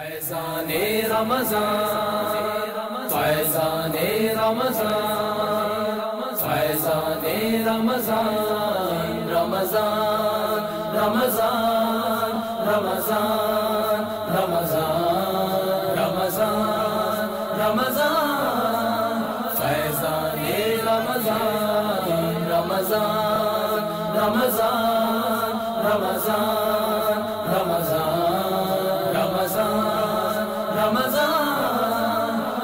فیضان رمضان فیضان رمضان فیضان رمضان رمضان رمضان رمضان رمضان رمضان رمضان فیضان رمضان رمضان رمضان رمضان رمضان رمضان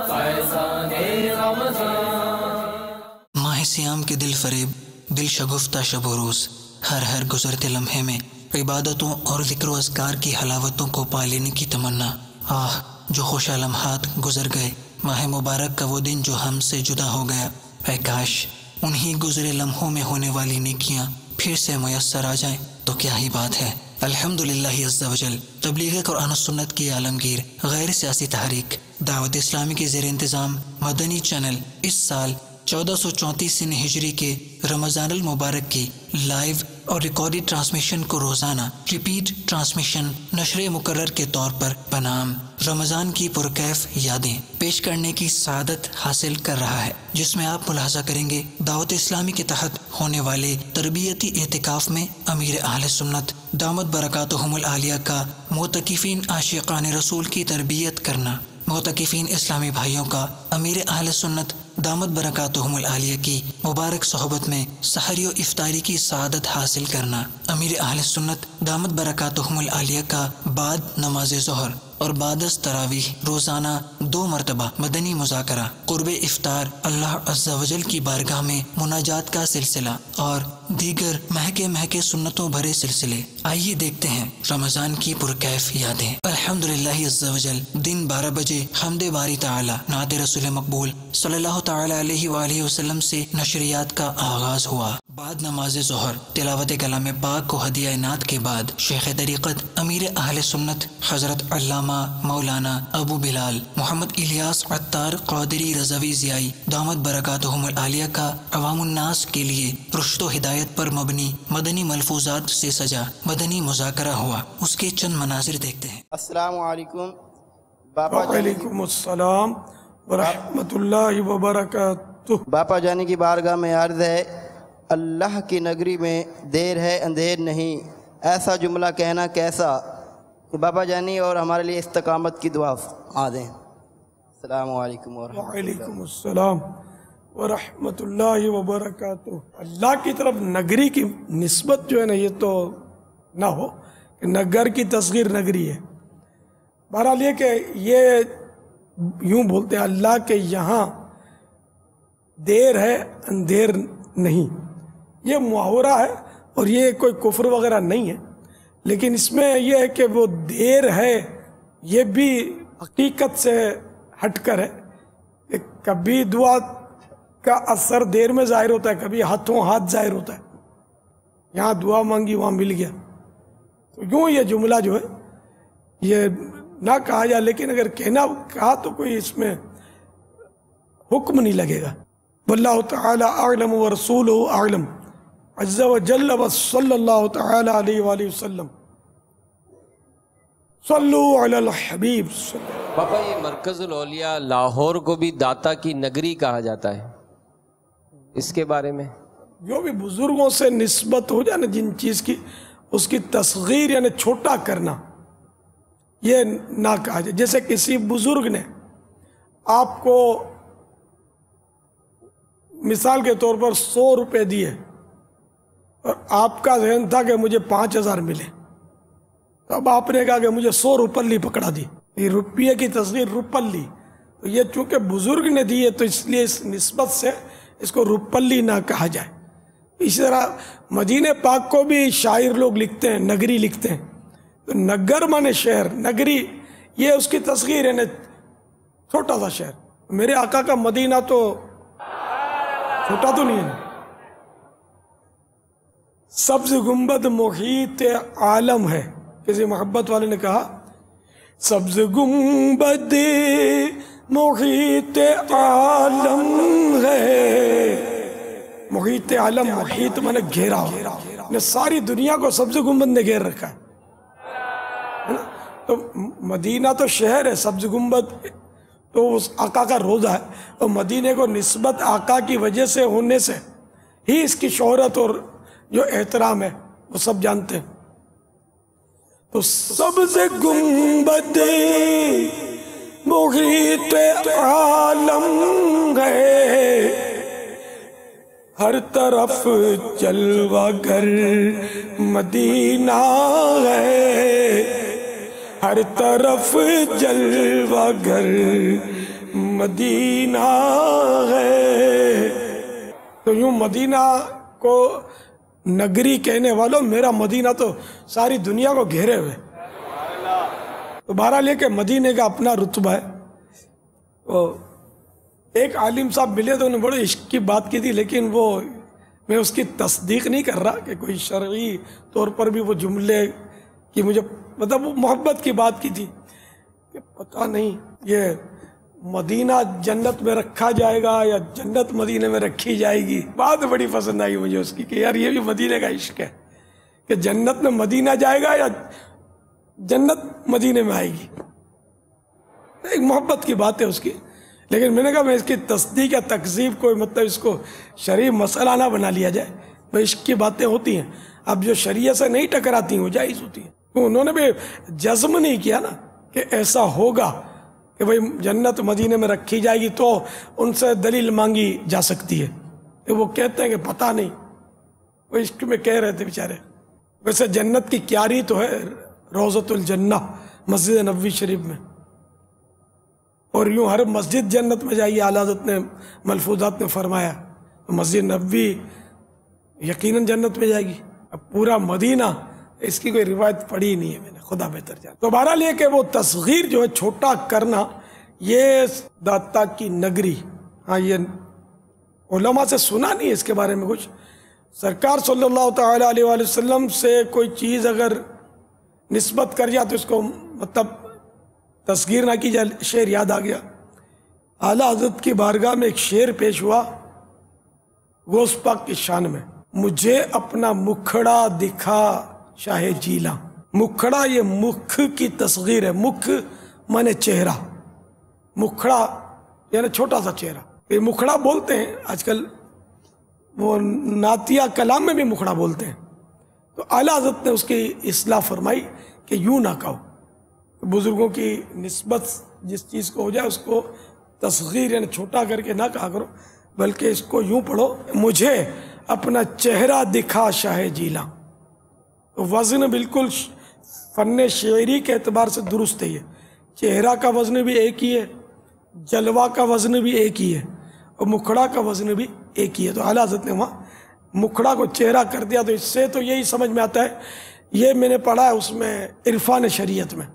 فیضان رمضان۔ ماہ سیام کے دل فریب، دل شگفتہ شب و روز، ہر گزرتے لمحے میں عبادتوں اور ذکر و اذکار کی حلاوتوں کو پا لینے کی تمنا۔ جو خوشا لمحات گزر گئے، ماہ مبارک کا وہ دن جو ہم سے جدا ہو گیا، اے کاش انہی گزرے لمحوں میں ہونے والی نیکیاں پھر سے میسر آ جائیں تو کیا ہی بات ہے۔ الحمدللہ عز و جل تبلیغ قرآن و سنت کی عالمگیر غیر سیاسی تحریک دعوت اسلامی کے زیر انتظام مدنی چینل اس سال 1434 ہجری کے رمضان المبارک کی لائیو اور ریکارڈڈ ٹرانسمیشن کو روزانہ ریپیٹ ٹرانسمیشن نشر مقرر کے طور پر بنام رمضان کی پرکیف یادیں پیش کرنے کی سعادت حاصل کر رہا ہے، جس میں آپ ملاحظہ کریں گے دعوت اسلامی کے تحت ہونے والے تربیتی اعتکاف میں امیر اہل سنت دامت برکاتہم العالیہ کا معتکفین عاشقان رسول کی تربیت کرنا، معتکفین اسلامی بھائیوں کا امیر اہل سنت دامت برکاتہم العالیہ کی مبارک صحبت میں سحری و افطاری کی سعادت حاصل کرنا، امیر اہل سنت دامت برکاتہم العالیہ کا بعد نماز ظہر اور بعد از تراویح روزانہ 2 مرتبہ مدنی مذاکرہ، قرب افطار، اللہ عز و جل کی بارگاہ میں مناجات کا سلسلہ اور دیگر مہکے سنتوں بھرے سلسلے۔ آئیے دیکھتے ہیں رمضان کی پرکیف یادیں۔ الحمدللہ عز و جل دن 12 بجے حمد باری تعالی نعت رسول مقبول صلی اللہ تعالی علیہ وآلہ وسلم سے نشریات کا آغاز ہوا۔ بعد نماز ظہر تلاوت کلام پاک کو ہدیہ نعت کے بعد شیخ طریقت امیر اہل سنت حضرت علامہ مولانا ابو بلال محمد الیاس عطار قادری رضوی ضیائی دامت برکاتہم العالیہ کا عوام الناس کے لیے رشد و ہدایت پر مبنی مدنی ملفوظات سے سجا مدنی مذاکرہ ہوا۔ اس کے چند مناظر دیکھتے ہیں۔ السلام علیکم وعلیکم السلام ورحمۃ اللہ وبرکاتہ۔ باپا جانی کی بارگاہ میں عرض ہے، اللہ کی نگری میں دیر ہے اندھیر نہیں، ایسا جملہ کہنا کیسا، کہ باپا جانی اور ہمارے لیے استقامت کی دعا دیں۔ السلام علیکم ورحمۃ اللہ۔ وعلیکم السلام ورحمۃ اللہ وبرکاتہ۔ اللہ کی طرف نگری کی نسبت جو ہے نا، یہ تو نہ ہو کہ نگر کی تصغیر نگری ہے۔ بہرحال یہ کہ یہ یوں بولتے ہیں اللہ کے یہاں دیر ہے اندھیر نہیں، یہ محاورہ ہے اور یہ کوئی کفر وغیرہ نہیں ہے، لیکن اس میں یہ ہے کہ وہ دیر ہے یہ بھی حقیقت سے ہٹ کر ہے کہ کبھی دعا کا اثر دیر میں ظاہر ہوتا ہے، کبھی ہاتھوں ہاتھ ظاہر ہوتا ہے، یہاں دعا مانگی وہاں مل گیا، تو یوں یہ جملہ جو ہے یہ نہ کہا جائے، لیکن اگر کہا تو کوئی اس میں حکم نہیں لگے گا۔ واللہ تعالی اعلم ورسولہ اعلم عز و جل وصلی اللہ تعالی علیہ وآلہ وسلم۔ صلو علی الحبیب۔ پاپا یہ مرکز الاولیاء لاہور کو بھی داتا کی نگری کہا جاتا ہے، اس کے بارے میں؟ جو بھی بزرگوں سے نسبت ہو جائے نا جن چیز کی، اس کی تصغیر یعنی چھوٹا کرنا یہ نہ کہا جائے۔ جیسے کسی بزرگ نے آپ کو مثال کے طور پر 100 روپے دیے اور آپ کا ذہن تھا کہ مجھے 5000 ملے، تو اب آپ نے کہا کہ مجھے 100 روپلی پکڑا دی، یہ روپیے کی تصغیر روپلی، تو یہ چونکہ بزرگ نے دی ہے تو اس لیے اس نسبت سے اس کو روپلی نہ کہا جائے۔ اسی طرح مدینہ پاک کو بھی شاعر لوگ لکھتے ہیں، نگری لکھتے ہیں، تو نگر مانے شہر، نگری یہ اس کی تصغیر ہے، چھوٹا سا شہر۔ میرے آقا کا مدینہ تو چھوٹا تو نہیں ہے۔ سبز گنبد محیط عالم ہے، کسی محبت والے نے کہا سبز گنبد محیط عالم ہے، محیط عالم، محیط مانے گھیرا، نے ساری دنیا کو سبز گنبد نے گھیر رکھا ہے۔ تو مدینہ تو شہر ہے، سبز گنبد تو اس آقا کا روضہ ہے، اور مدینے کو نسبت آقا کی وجہ سے ہونے سے ہی اس کی شہرت اور جو احترام ہے وہ سب جانتے ہیں۔ تو سبز گنبد محیط عالم ہے، ہر طرف جلوہ گر مدینہ ہے، ہر طرف جلوہ گر مدینہ ہے۔ تو یوں مدینہ کو نگری کہنے والوں، میرا مدینہ تو ساری دنیا کو گھیرے ہوئے۔ تو بہرحال یہ کہ مدینے کا اپنا رتبہ ہے۔ ایک عالم صاحب ملے تو انہوں نے بڑے عشق کی بات کی تھی، لیکن وہ میں اس کی تصدیق نہیں کر رہا کہ کوئی شرعی طور پر بھی وہ جملے کی مجھے مطلب وہ محبت کی بات کی تھی کہ پتہ نہیں یہ مدینہ جنت میں رکھا جائے گا یا جنت مدینے میں رکھی جائے گی۔ بات بڑی پسند آئی مجھے اس کی کہ یار یہ بھی مدینے کا عشق ہے کہ جنت میں مدینہ جائے گا یا جنت مدینے میں آئے گی۔ ایک محبت کی بات ہے اس کی، لیکن میں نے کہا میں اس کی تصدیق یا تکذیب کو مطلب اس کو شرعی مسئلہ نہ بنا لیا جائے۔ بھائی عشق کی باتیں ہوتی ہیں، اب جو شریعت سے نہیں ٹکراتی ہیں وہ جائز ہوتی ہیں۔ تو انہوں نے بھی جزم نہیں کیا نا کہ ایسا ہوگا کہ بھائی جنت مدینے میں رکھی جائے گی، تو ان سے دلیل مانگی جا سکتی ہے کہ وہ کہتے ہیں کہ پتہ نہیں، وہ عشق میں کہہ رہے تھے بیچارے۔ ویسے جنت کی کیاری تو ہے روضۃ الجنہ مسجد نبوی شریف میں، اور یوں ہر مسجد جنت میں جائیے، اعلیٰ حضرت نے ملفوظات میں فرمایا، مسجد نبوی یقیناً جنت میں جائے گی۔ اب پورا مدینہ اس کی کوئی روایت پڑھی نہیں ہے میں نے، خدا بہتر جانے۔ تو بہرحال یہ کہ وہ تصغیر جو ہے چھوٹا کرنا، یہ داتا کی نگری، ہاں یہ علماء سے سنا نہیں اس کے بارے میں کچھ۔ سرکار صلی اللہ تعالیٰ علیہ وآلہ وسلم سے کوئی چیز اگر نسبت کر جائے تو اس کو مطلب تصغیر نہ کی جائے۔ شعر یاد آ گیا، اعلیٰ حضرت کی بارگاہ میں ایک شعر پیش ہوا غوث پاک کی شان میں، مجھے اپنا مکھڑا دکھا شاہ جیلاں۔ مکھڑا یہ مکھ کی تصغیر ہے، مکھ مانے چہرہ، مکھڑا یعنی چھوٹا سا چہرہ۔ یہ مکھڑا بولتے ہیں آج کل، وہ نعتیہ کلام میں بھی مکھڑا بولتے ہیں۔ تو اعلیٰ حضرت نے اس کی اصلاح فرمائی کہ یوں نہ کہو، بزرگوں کی نسبت جس چیز کو ہو جائے اس کو تصغیر یعنی چھوٹا کر کے نہ کہا کرو، بلکہ اس کو یوں پڑھو، مجھے اپنا چہرہ دکھا شاہ جیلاں۔ وزن بالکل فن شعری کے اعتبار سے درست ہے، یہ چہرہ کا وزن بھی ایک ہی ہے، جلوہ کا وزن بھی ایک ہی ہے، اور مکھڑا کا وزن بھی ایک ہی ہے۔ تو اعلیٰ حضرت نے وہاں مکھڑا کو چہرہ کر دیا۔ تو اس سے تو یہی سمجھ میں آتا ہے، یہ میں نے پڑھا ہے اس میں عرفان شریعت میں،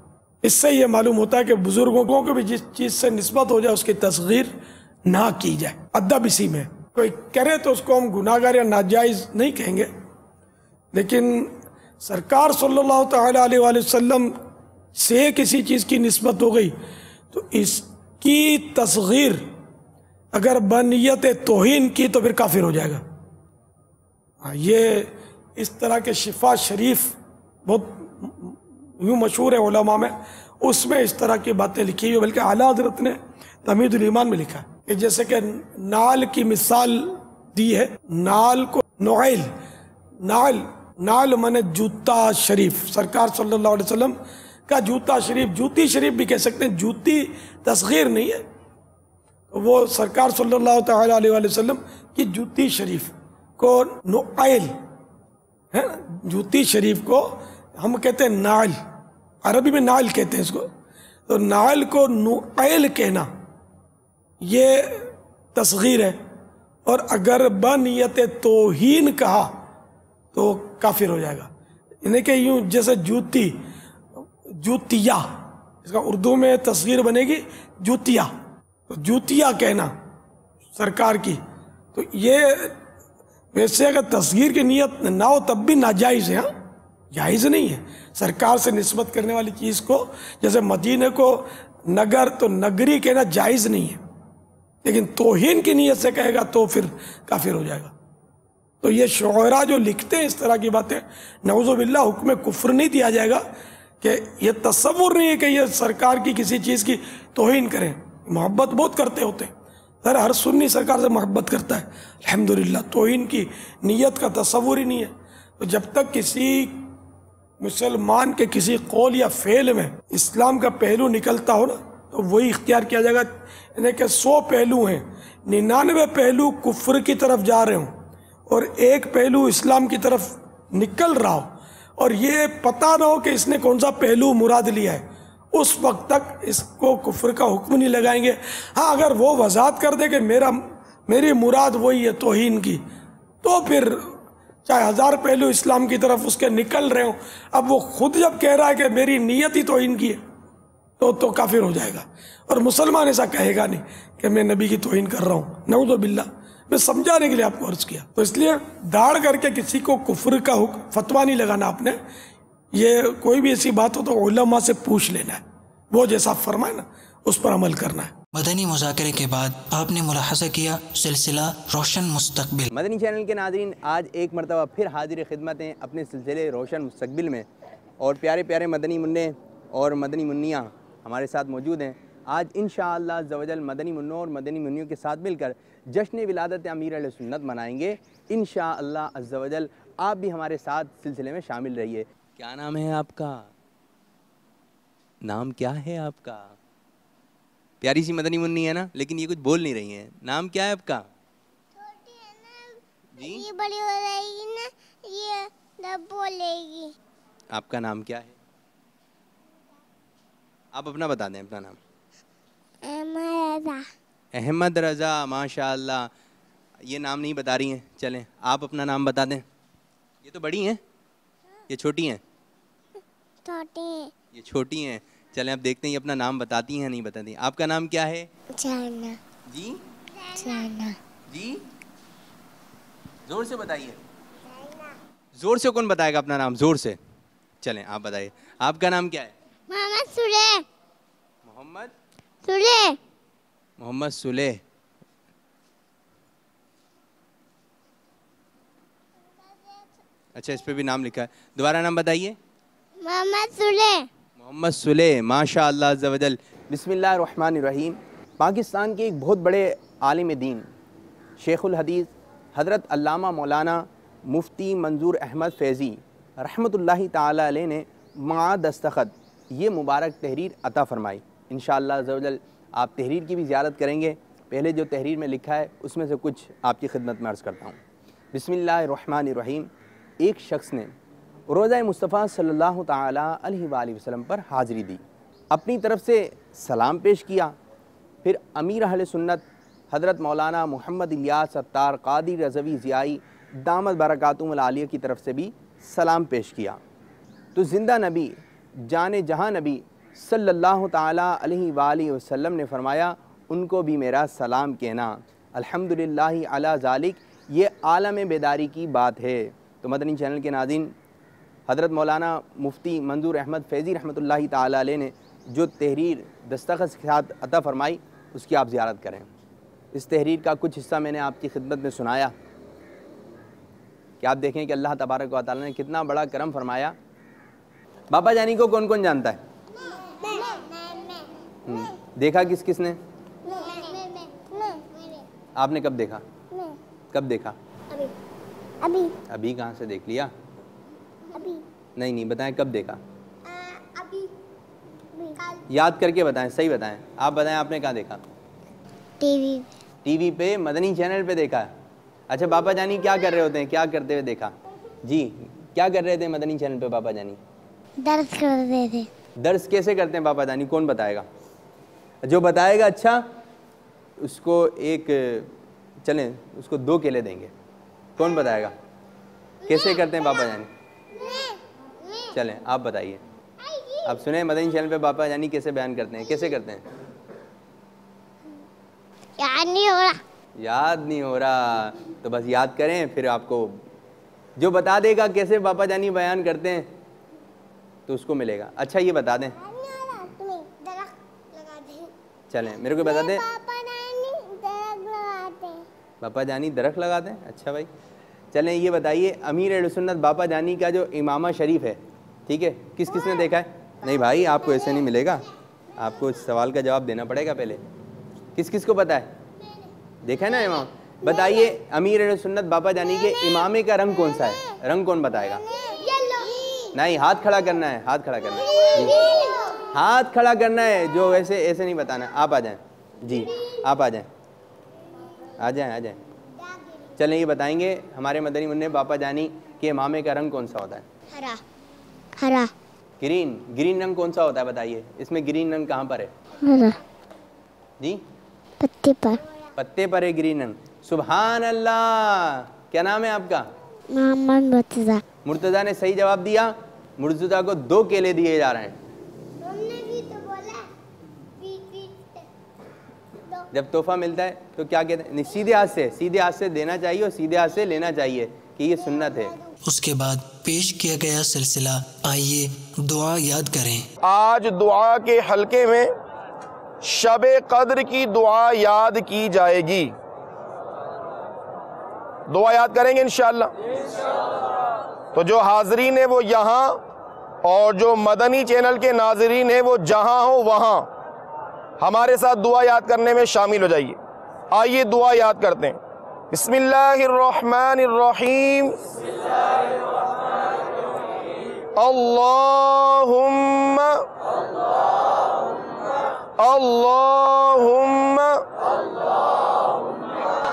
اس سے یہ معلوم ہوتا ہے کہ بزرگوں کو بھی جس چیز سے نسبت ہو جائے اس کی تصغیر نہ کی جائے۔ ادب اسی میں کوئی کرے تو اس کو ہم گناہ گار یا ناجائز نہیں کہیں گے، لیکن سرکار صلی اللہ تعالیٰ علیہ وآلہ وسلم سے کسی چیز کی نسبت ہو گئی تو اس کی تصغیر اگر بنیت توہین کی تو پھر کافر ہو جائے گا۔ یہ اس طرح کے شفا شریف بہت یوں مشہور ہے علماء میں، اس میں اس طرح کی باتیں لکھی ہوئی، بلکہ اعلیٰ حضرت نے تمہید الایمان میں لکھا ہے کہ جیسے کہ نال کی مثال دی ہے، نال کو نعیل، نال مانے جوتا شریف، سرکار صلی اللہ علیہ وسلم کا جوتا شریف، جوتی شریف بھی کہہ سکتے ہیں، جوتی تصغیر نہیں ہے، وہ سرکار صلی اللہ تعالیٰ علیہ وآلہ وسلم کی جوتی شریف کو نعیل ہے، جوتی شریف کو ہم کہتے ہیں نعل، عربی میں نعل کہتے ہیں اس کو، تو نعل کو نعیل کہنا یہ تصغیر ہے، اور اگر بنیت توہین کہا تو کافر ہو جائے گا۔ یعنی کہ یوں جیسے جوتی، جوتیا، اس کا اردو میں تصغیر بنے گی جوتیا، تو جوتیا کہنا سرکار کی، تو یہ ویسے اگر تصغیر کی نیت نہ ہو تب بھی ناجائز ہے، جائز نہیں ہے سرکار سے نسبت کرنے والی چیز کو، جیسے مدینے کو نگر تو نگری کہنا جائز نہیں ہے، لیکن توہین کی نیت سے کہے گا تو پھر کافر ہو جائے گا۔ تو یہ شعراء جو لکھتے ہیں اس طرح کی باتیں، نعوذ باللہ حکم کفر نہیں دیا جائے گا کہ یہ تصور نہیں ہے کہ یہ سرکار کی کسی چیز کی توہین کریں. محبت بہت کرتے ہوتے ہیں، ہر سنی سرکار سے محبت کرتا ہے الحمدللہ. توہین کی نیت کا تصور ہی نہیں ہے. تو جب تک کسی مسلمان کے کسی قول یا فعل میں اسلام کا پہلو نکلتا ہو نا تو وہی اختیار کیا جائے گا. یعنی کہ 100 پہلو ہیں، 99 پہلو کفر کی طرف جا رہے ہوں اور ایک پہلو اسلام کی طرف نکل رہا ہو اور یہ پتہ نہ ہو کہ اس نے کون سا پہلو مراد لیا ہے، اس وقت تک اس کو کفر کا حکم نہیں لگائیں گے. ہاں اگر وہ وضاحت کر دے کہ میری مراد وہی ہے توہین کی، تو پھر چاہے 1000 پہلو اسلام کی طرف اس کے نکل رہے ہوں، اب وہ خود جب کہہ رہا ہے کہ میری نیت ہی توہین کی ہے تو کافر ہو جائے گا. اور مسلمان ایسا کہے گا نہیں کہ میں نبی کی توہین کر رہا ہوں، نعوذ باللہ. میں سمجھانے کے لیے آپ کو عرض کیا. تو اس لیے داڑھ کر کے کسی کو کفر کا فتویٰ نہیں لگانا آپ نے. یہ کوئی بھی ایسی بات ہو تو علماء سے پوچھ لینا ہے، وہ جیسا فرمائے نا اس پر عمل کرنا ہے. مدنی مذاکرے کے بعد آپ نے ملاحظہ کیا سلسلہ روشن مستقبل. مدنی چینل کے ناظرین، آج ایک مرتبہ پھر حاضر خدمت ہیں اپنے سلسلے روشن مستقبل میں، اور پیارے پیارے مدنی منع اور مدنی منیاں ہمارے ساتھ موجود ہیں. آج انشاءاللہ عزوجل مدنی منوں اور مدنی منیوں کے ساتھ مل کر جشن ولادت امیر اہل سنت منائیں گے انشاءاللہ عزوجل. آپ بھی ہمارے ساتھ سلسلے میں شامل رہیے. کیا نام ہے آپ کا؟ نام کیا ہے آپ کا؟ پیاری سی مدنی منی ہے نا، لیکن یہ کچھ بول نہیں رہی ہیں. نام کیا ہے آپ کا؟ چھوٹی ہے نا جی یہ بڑی ہو رہے گی نا یہ تب بولے گی. آپ کا نام کیا ہے؟ آپ اپنا بتا دیں اپنا نام. احمد رضا. ماشاء اللہ، یہ نام نہیں بتا رہی ہیں. چلیں آپ اپنا نام بتا دیں. یہ تو بڑی ہیں، یہ چھوٹی ہیں؟ چھوٹی یہ چھوٹی ہیں. چلیں اب دیکھتے ہیں یہ اپنا نام بتاتی ہیں نہیں بتاتی. آپ کا نام کیا ہے؟ جانا. جی جانا. جی زور سے بتائیے. زور سے کون بتائے گا اپنا نام؟ زور سے. چلیں آپ بتائیے. آپ کا نام کیا ہے؟ محمد سلے. محمد سلے. محمد سلے. اچھا اس پہ بھی نام لکھا ہے. دوبارہ نام بتائیے. محمد سلے. محمد سلے. ماشاء اللہ عز و جل. بسم اللہ الرحمن الرحیم. پاکستان کے ایک بہت بڑے عالم دین شیخ الحدیث حضرت علامہ مولانا مفتی منظور احمد فیضی رحمۃ اللہ تعالی علیہ نے مع دستخط یہ مبارک تحریر عطا فرمائی. انشاءاللہ عز و جل آپ تحریر کی بھی زیارت کریں گے. پہلے جو تحریر میں لکھا ہے اس میں سے کچھ آپ کی خدمت میں عرض کرتا ہوں. بسم اللہ الرحمن الرحیم. ایک شخص نے روضہ مصطفیٰ صلی اللہ تعالیٰ علیہ وآلہ وسلم پر حاضری دی، اپنی طرف سے سلام پیش کیا، پھر امیر اہل سنت حضرت مولانا محمد الیاس ستار قادری رضوی ضیائی دامت برکاتہم العالیہ کی طرف سے بھی سلام پیش کیا. تو زندہ نبی جان جہاں نبی صلی اللہ تعالیٰ علیہ وآلہ وسلم نے فرمایا ان کو بھی میرا سلام کہنا. الحمدللہ علی ذالک. یہ عالم بیداری کی بات ہے. تو مدنی چینل کے ناظرین، حضرت مولانا مفتی منظور احمد فیضی رحمۃ اللہ تعالیٰ علیہ نے جو تحریر دستخط کے ساتھ عطا فرمائی اس کی آپ زیارت کریں. اس تحریر کا کچھ حصہ میں نے آپ کی خدمت میں سنایا کہ آپ دیکھیں کہ اللہ تبارک و تعالیٰ نے کتنا بڑا کرم فرمایا. بابا جانی کو کون کون جانتا ہے؟ دیکھا کس کس نے؟ آپ نے کب دیکھا؟ کب دیکھا؟ ابھی. ابھی کہاں سے دیکھ لیا؟ ابھی. نہیں بتائیں کب دیکھا؟ ابھی. یاد کر کے بتائیں، صحیح بتائیں. آپ بتائیں آپ نے کہاں دیکھا؟ T V. ٹی وی پہ، مدنی چینل پہ دیکھا. اچھا بابا جانی کیا کر رہے ہوتے ہیں؟ کیا کرتے ہوئے دیکھا؟ جی کیا کر رہے تھے مدنی چینل پہ بابا جانی؟ درس کر رہے تھے. درس کیسے کرتے ہیں بابا جانی؟ کون بتائے گا؟ جو بتائے گا اچھا اس کو ایک چلیں اس کو 2 کیلے دیں گے. کون بتائے گا کیسے کرتے ہیں بابا جانی؟ چلیں آپ بتائیے. آپ سنیں مدنی چینل پہ بابا جانی کیسے بیان کرتے ہیں، کیسے کرتے ہیں؟ یاد نہیں ہو رہا. یاد نہیں ہو رہا تو بس یاد کریں، پھر آپ کو جو بتا دے گا کیسے بابا جانی بیان کرتے ہیں تو اس کو ملے گا. اچھا یہ بتا دیں. چلیں میرے کو بتا دیں. باپا جانی درخت لگاتے ہیں. اچھا بھائی چلیں یہ بتائیے امیر اہل سنت باپا جانی کا جو امامہ شریف ہے، ٹھیک ہے، کس کس نے دیکھا ہے؟ نہیں بھائی، آپ کو ایسے نہیں ملے گا، آپ کو اس سوال کا جواب دینا پڑے گا پہلے. کس کس کو پتہ ہے؟ دیکھا نا امام. بتائیے امیر اہل سنت باپا جانی کے امامے کا رنگ کون سا ہے؟ رنگ کون بتائے گا؟ نہیں، ہاتھ کھڑا کرنا ہے، ہاتھ کھڑا کرنا ہے جی. ہاتھ کھڑا کرنا ہے، جو ایسے نہیں بتانا. آپ آ جائیں جی، آپ آ جائیں، آ جائیں. چلیں یہ بتائیں گے ہمارے مدنی منع باپا جانی کے امامے کا رنگ کون سا ہوتا ہے؟ ہرا. گرین رنگ کون سا ہوتا ہے بتائیے؟ اس میں گرین رنگ کہاں پر ہے؟ ہرا. جی پتے پر. پتے پر ہے گرین رنگ. سبحان اللہ. کیا نام ہے آپ کا؟ محمد مرتضیٰ. مرتضیٰ نے صحیح جواب دیا. مرتضیٰ کو 2 کیلے دیے جا رہے ہیں. جب تحفہ ملتا ہے تو کیا کہتے ہیں؟ سیدھے ہاتھ سے دینا چاہیے اور سیدھے ہاتھ سے لینا چاہیے کہ یہ سنت ہے. اس کے بعد پیش کیا گیا سلسلہ آئیے دعا یاد کریں. آج دعا کے حلقے میں شب قدر کی دعا یاد کی جائے گی. دعا یاد کریں گے انشاءاللہ. تو جو حاضرین ہیں وہ یہاں، اور جو مدنی چینل کے ناظرین ہیں وہ جہاں ہو وہاں ہمارے ساتھ دعا یاد کرنے میں شامل ہو جائیے. آئیے دعا یاد کرتے ہیں. بسم اللہ الرحمن الرحیم. اللہم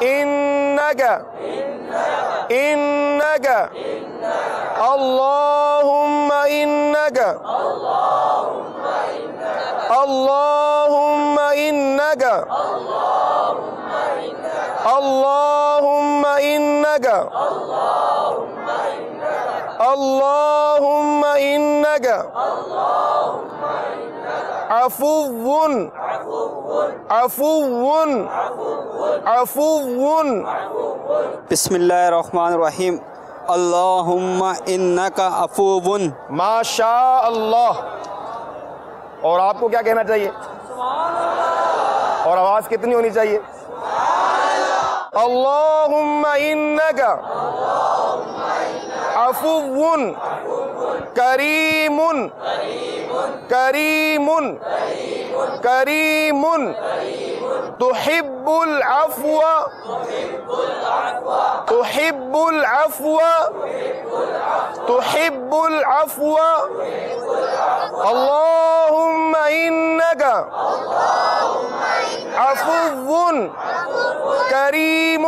انک اللہم انک اللہم انک اللہم انک اللہم انک عفو بسم اللہ الرحمن الرحیم. اللہم انکا عفو. ما شاء اللہ. اور آپ کو کیا کہنا چاہیے؟ اور آواز کتنی ہونی چاہیے؟ اللہم انکا عفو کریم کریم کریم تحب العفو تحب العفو تحب العفو. اللہم انکا عفو کریم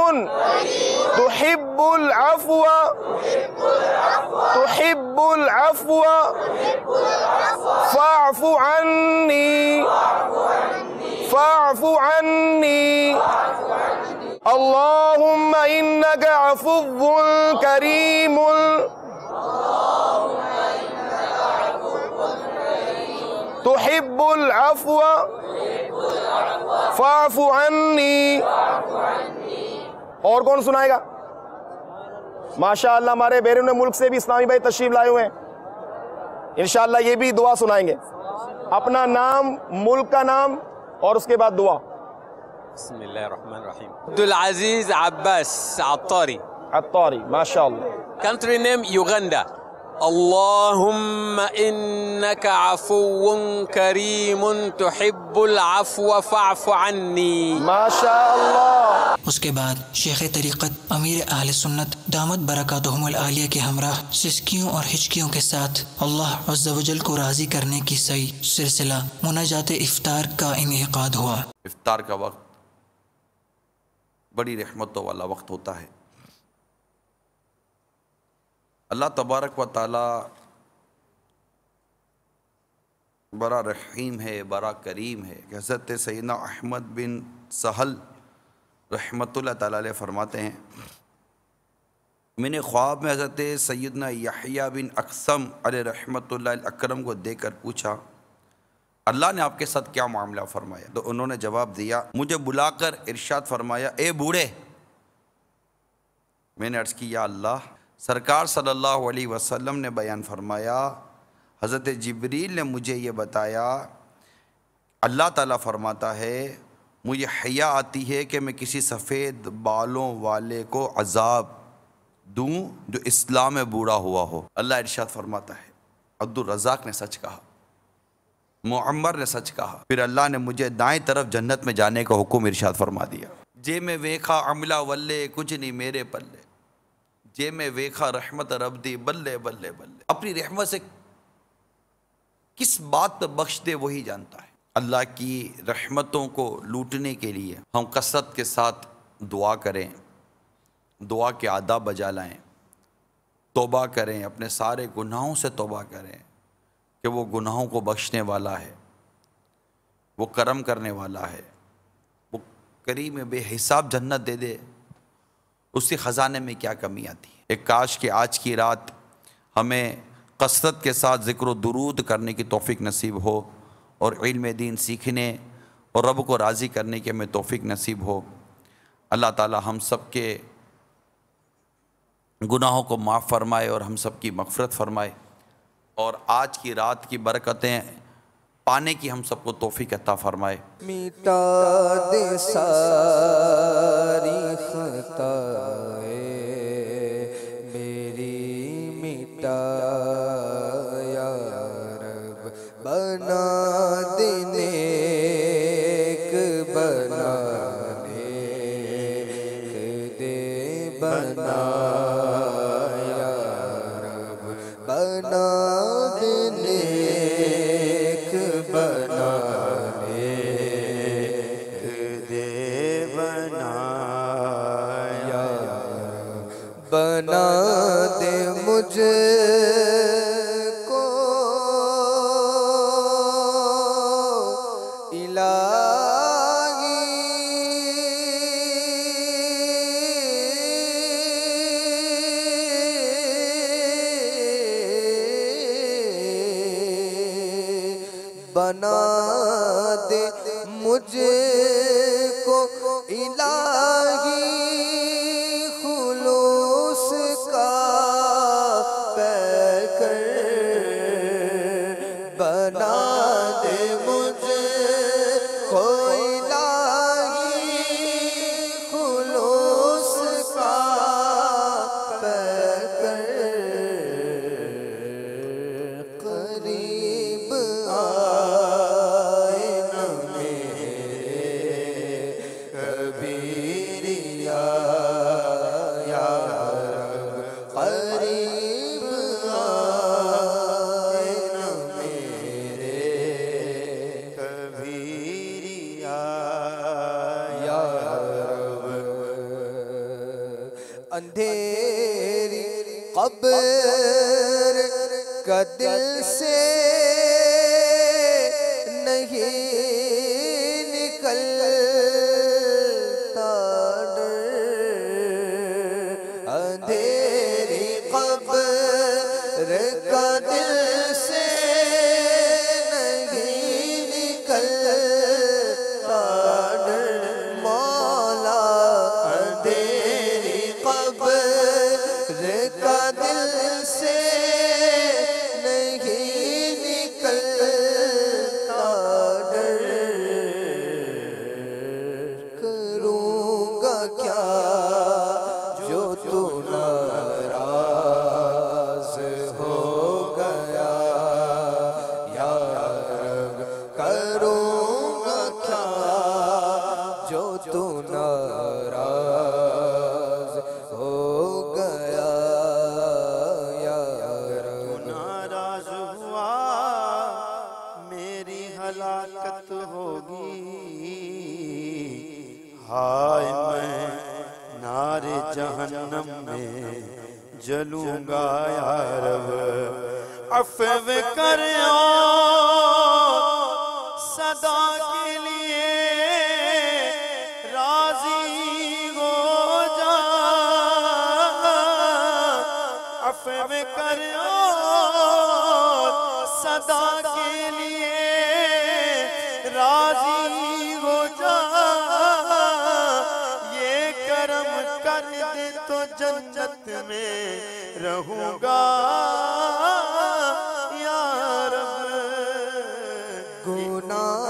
تحب العفو تحب العفو فاعف عنی فاعف عنی. اللہم انکا عفو کریم تحب العفو فاعف عنی. اور کون سنائے گا؟ ماشاءاللہ ہمارے بیرون ملک سے بھی اسلامی بھائی تشریف لائے ہوئے ہیں. انشاءاللہ یہ بھی دعا سنائیں گے. اپنا نام، ملک کا نام اور اس کے بعد دعا. بسم اللہ الرحمن الرحیم. عبدالعزیز عباس عطاری. عطاری. ماشاءاللہ. Country name Uganda. اللہم انکا عفو کریم تحب العفو فاعف عنی. ماشاءاللہ. اس کے بعد شیخ طریقت امیر اہل سنت دامت برکاتہم العالیہ کے ہمراہ سسکیوں اور ہچکیوں کے ساتھ اللہ عز و جل کو راضی کرنے کی صحیح سلسلہ مناجات افطار کا انعقاد ہوا. افطار کا وقت بڑی رحمتوں والا وقت ہوتا ہے. اللہ تبارک و تعالی بڑا رحیم ہے، بڑا کریم ہے. حضرت سیدنا احمد بن سہل رحمۃ اللہ تعالی علیہ فرماتے ہیں، میں نے خواب میں حضرت سیدنا یحییٰ بن اقسم علیہ رحمۃ اللہ الاکرم کو دیکھ کر پوچھا اللہ نے آپ کے ساتھ کیا معاملہ فرمایا؟ تو انہوں نے جواب دیا، مجھے بلا کر ارشاد فرمایا، اے بوڑھے. میں نے عرض کی یا اللہ. سرکار صلی اللہ علیہ وسلم نے بیان فرمایا، حضرت جبریل نے مجھے یہ بتایا، اللہ تعالیٰ فرماتا ہے مجھے حیا آتی ہے کہ میں کسی سفید بالوں والے کو عذاب دوں جو اسلام میں بوڑھا ہوا ہو. اللہ ارشاد فرماتا ہے، عبد الرزاق نے سچ کہا. معمر نے سچ کہا۔ پھر اللہ نے مجھے دائیں طرف جنت میں جانے کا حکم ارشاد فرما دیا۔ جے میں ویکھا عملہ ولے کچھ نہیں میرے پلے، جے میں ویکھا رحمت رب دی بلے بلے بلے۔ اپنی رحمت سے کس بات پر بخش دے وہی جانتا ہے۔ اللہ کی رحمتوں کو لوٹنے کے لیے ہم کثرت کے ساتھ دعا کریں، دعا کے آداب بجا لائیں، توبہ کریں، اپنے سارے گناہوں سے توبہ کریں کہ وہ گناہوں کو بخشنے والا ہے، وہ کرم کرنے والا ہے، وہ کریم بے حساب جنت دے دے، اس کے خزانے میں کیا کمی آتی ہے۔ ایک کاش کہ آج کی رات ہمیں کثرت کے ساتھ ذکر و درود کرنے کی توفیق نصیب ہو، اور علم دین سیکھنے اور رب کو راضی کرنے کی ہمیں توفیق نصیب ہو۔ اللہ تعالی ہم سب کے گناہوں کو معاف فرمائے اور ہم سب کی مغفرت فرمائے، اور آج کی رات کی برکتیں پانے کی ہم سب کو توفیق عطا فرمائے۔ مٹا دے ساری خطائیں میری، مٹا یا رب، بنا دے نیک، بنا دے بنا یا رب، بنا دے نیک، بنا دے بنا یا رب، بنا دے مجھ کو بنا دے مجھ کو الہی، خلوص کا پیکر، بنا دے مجھ کو الہی، خلوص کا پیکر، قریب اندھیری قبر کا دل سے نہیں نکلتا ڈر، اندھیری قبر کا دل سے نہیں نکلتا ڈر، مولا اندھیری قبر کا دل سے نہیں نکلتا ڈر، کروں گا کیا جو تو ناراض ہو گیا یا رب، کروں گا کیا جو تو ناراض ہو گیا یا رب، ناراض ہوا میری ہلاکت ہوگی، ہائے میں نار جہنم میں جلوں گا یا رب، عفو کریو صدا کے لیے راضی ہو جا، عفو کریو صدا کے لیے راضی ہو جا، یہ کرم کر دے تو جنت میں رہوں گا یا رب، گناہ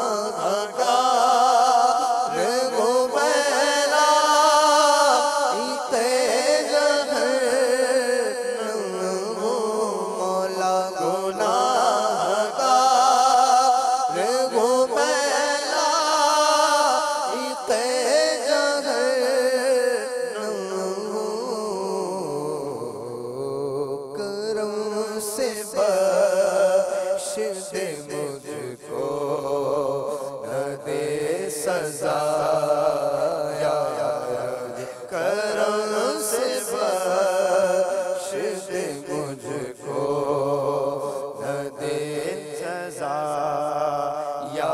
سزا یا رب کرم سے بخش دے مجھ کو نہ دے سزا یا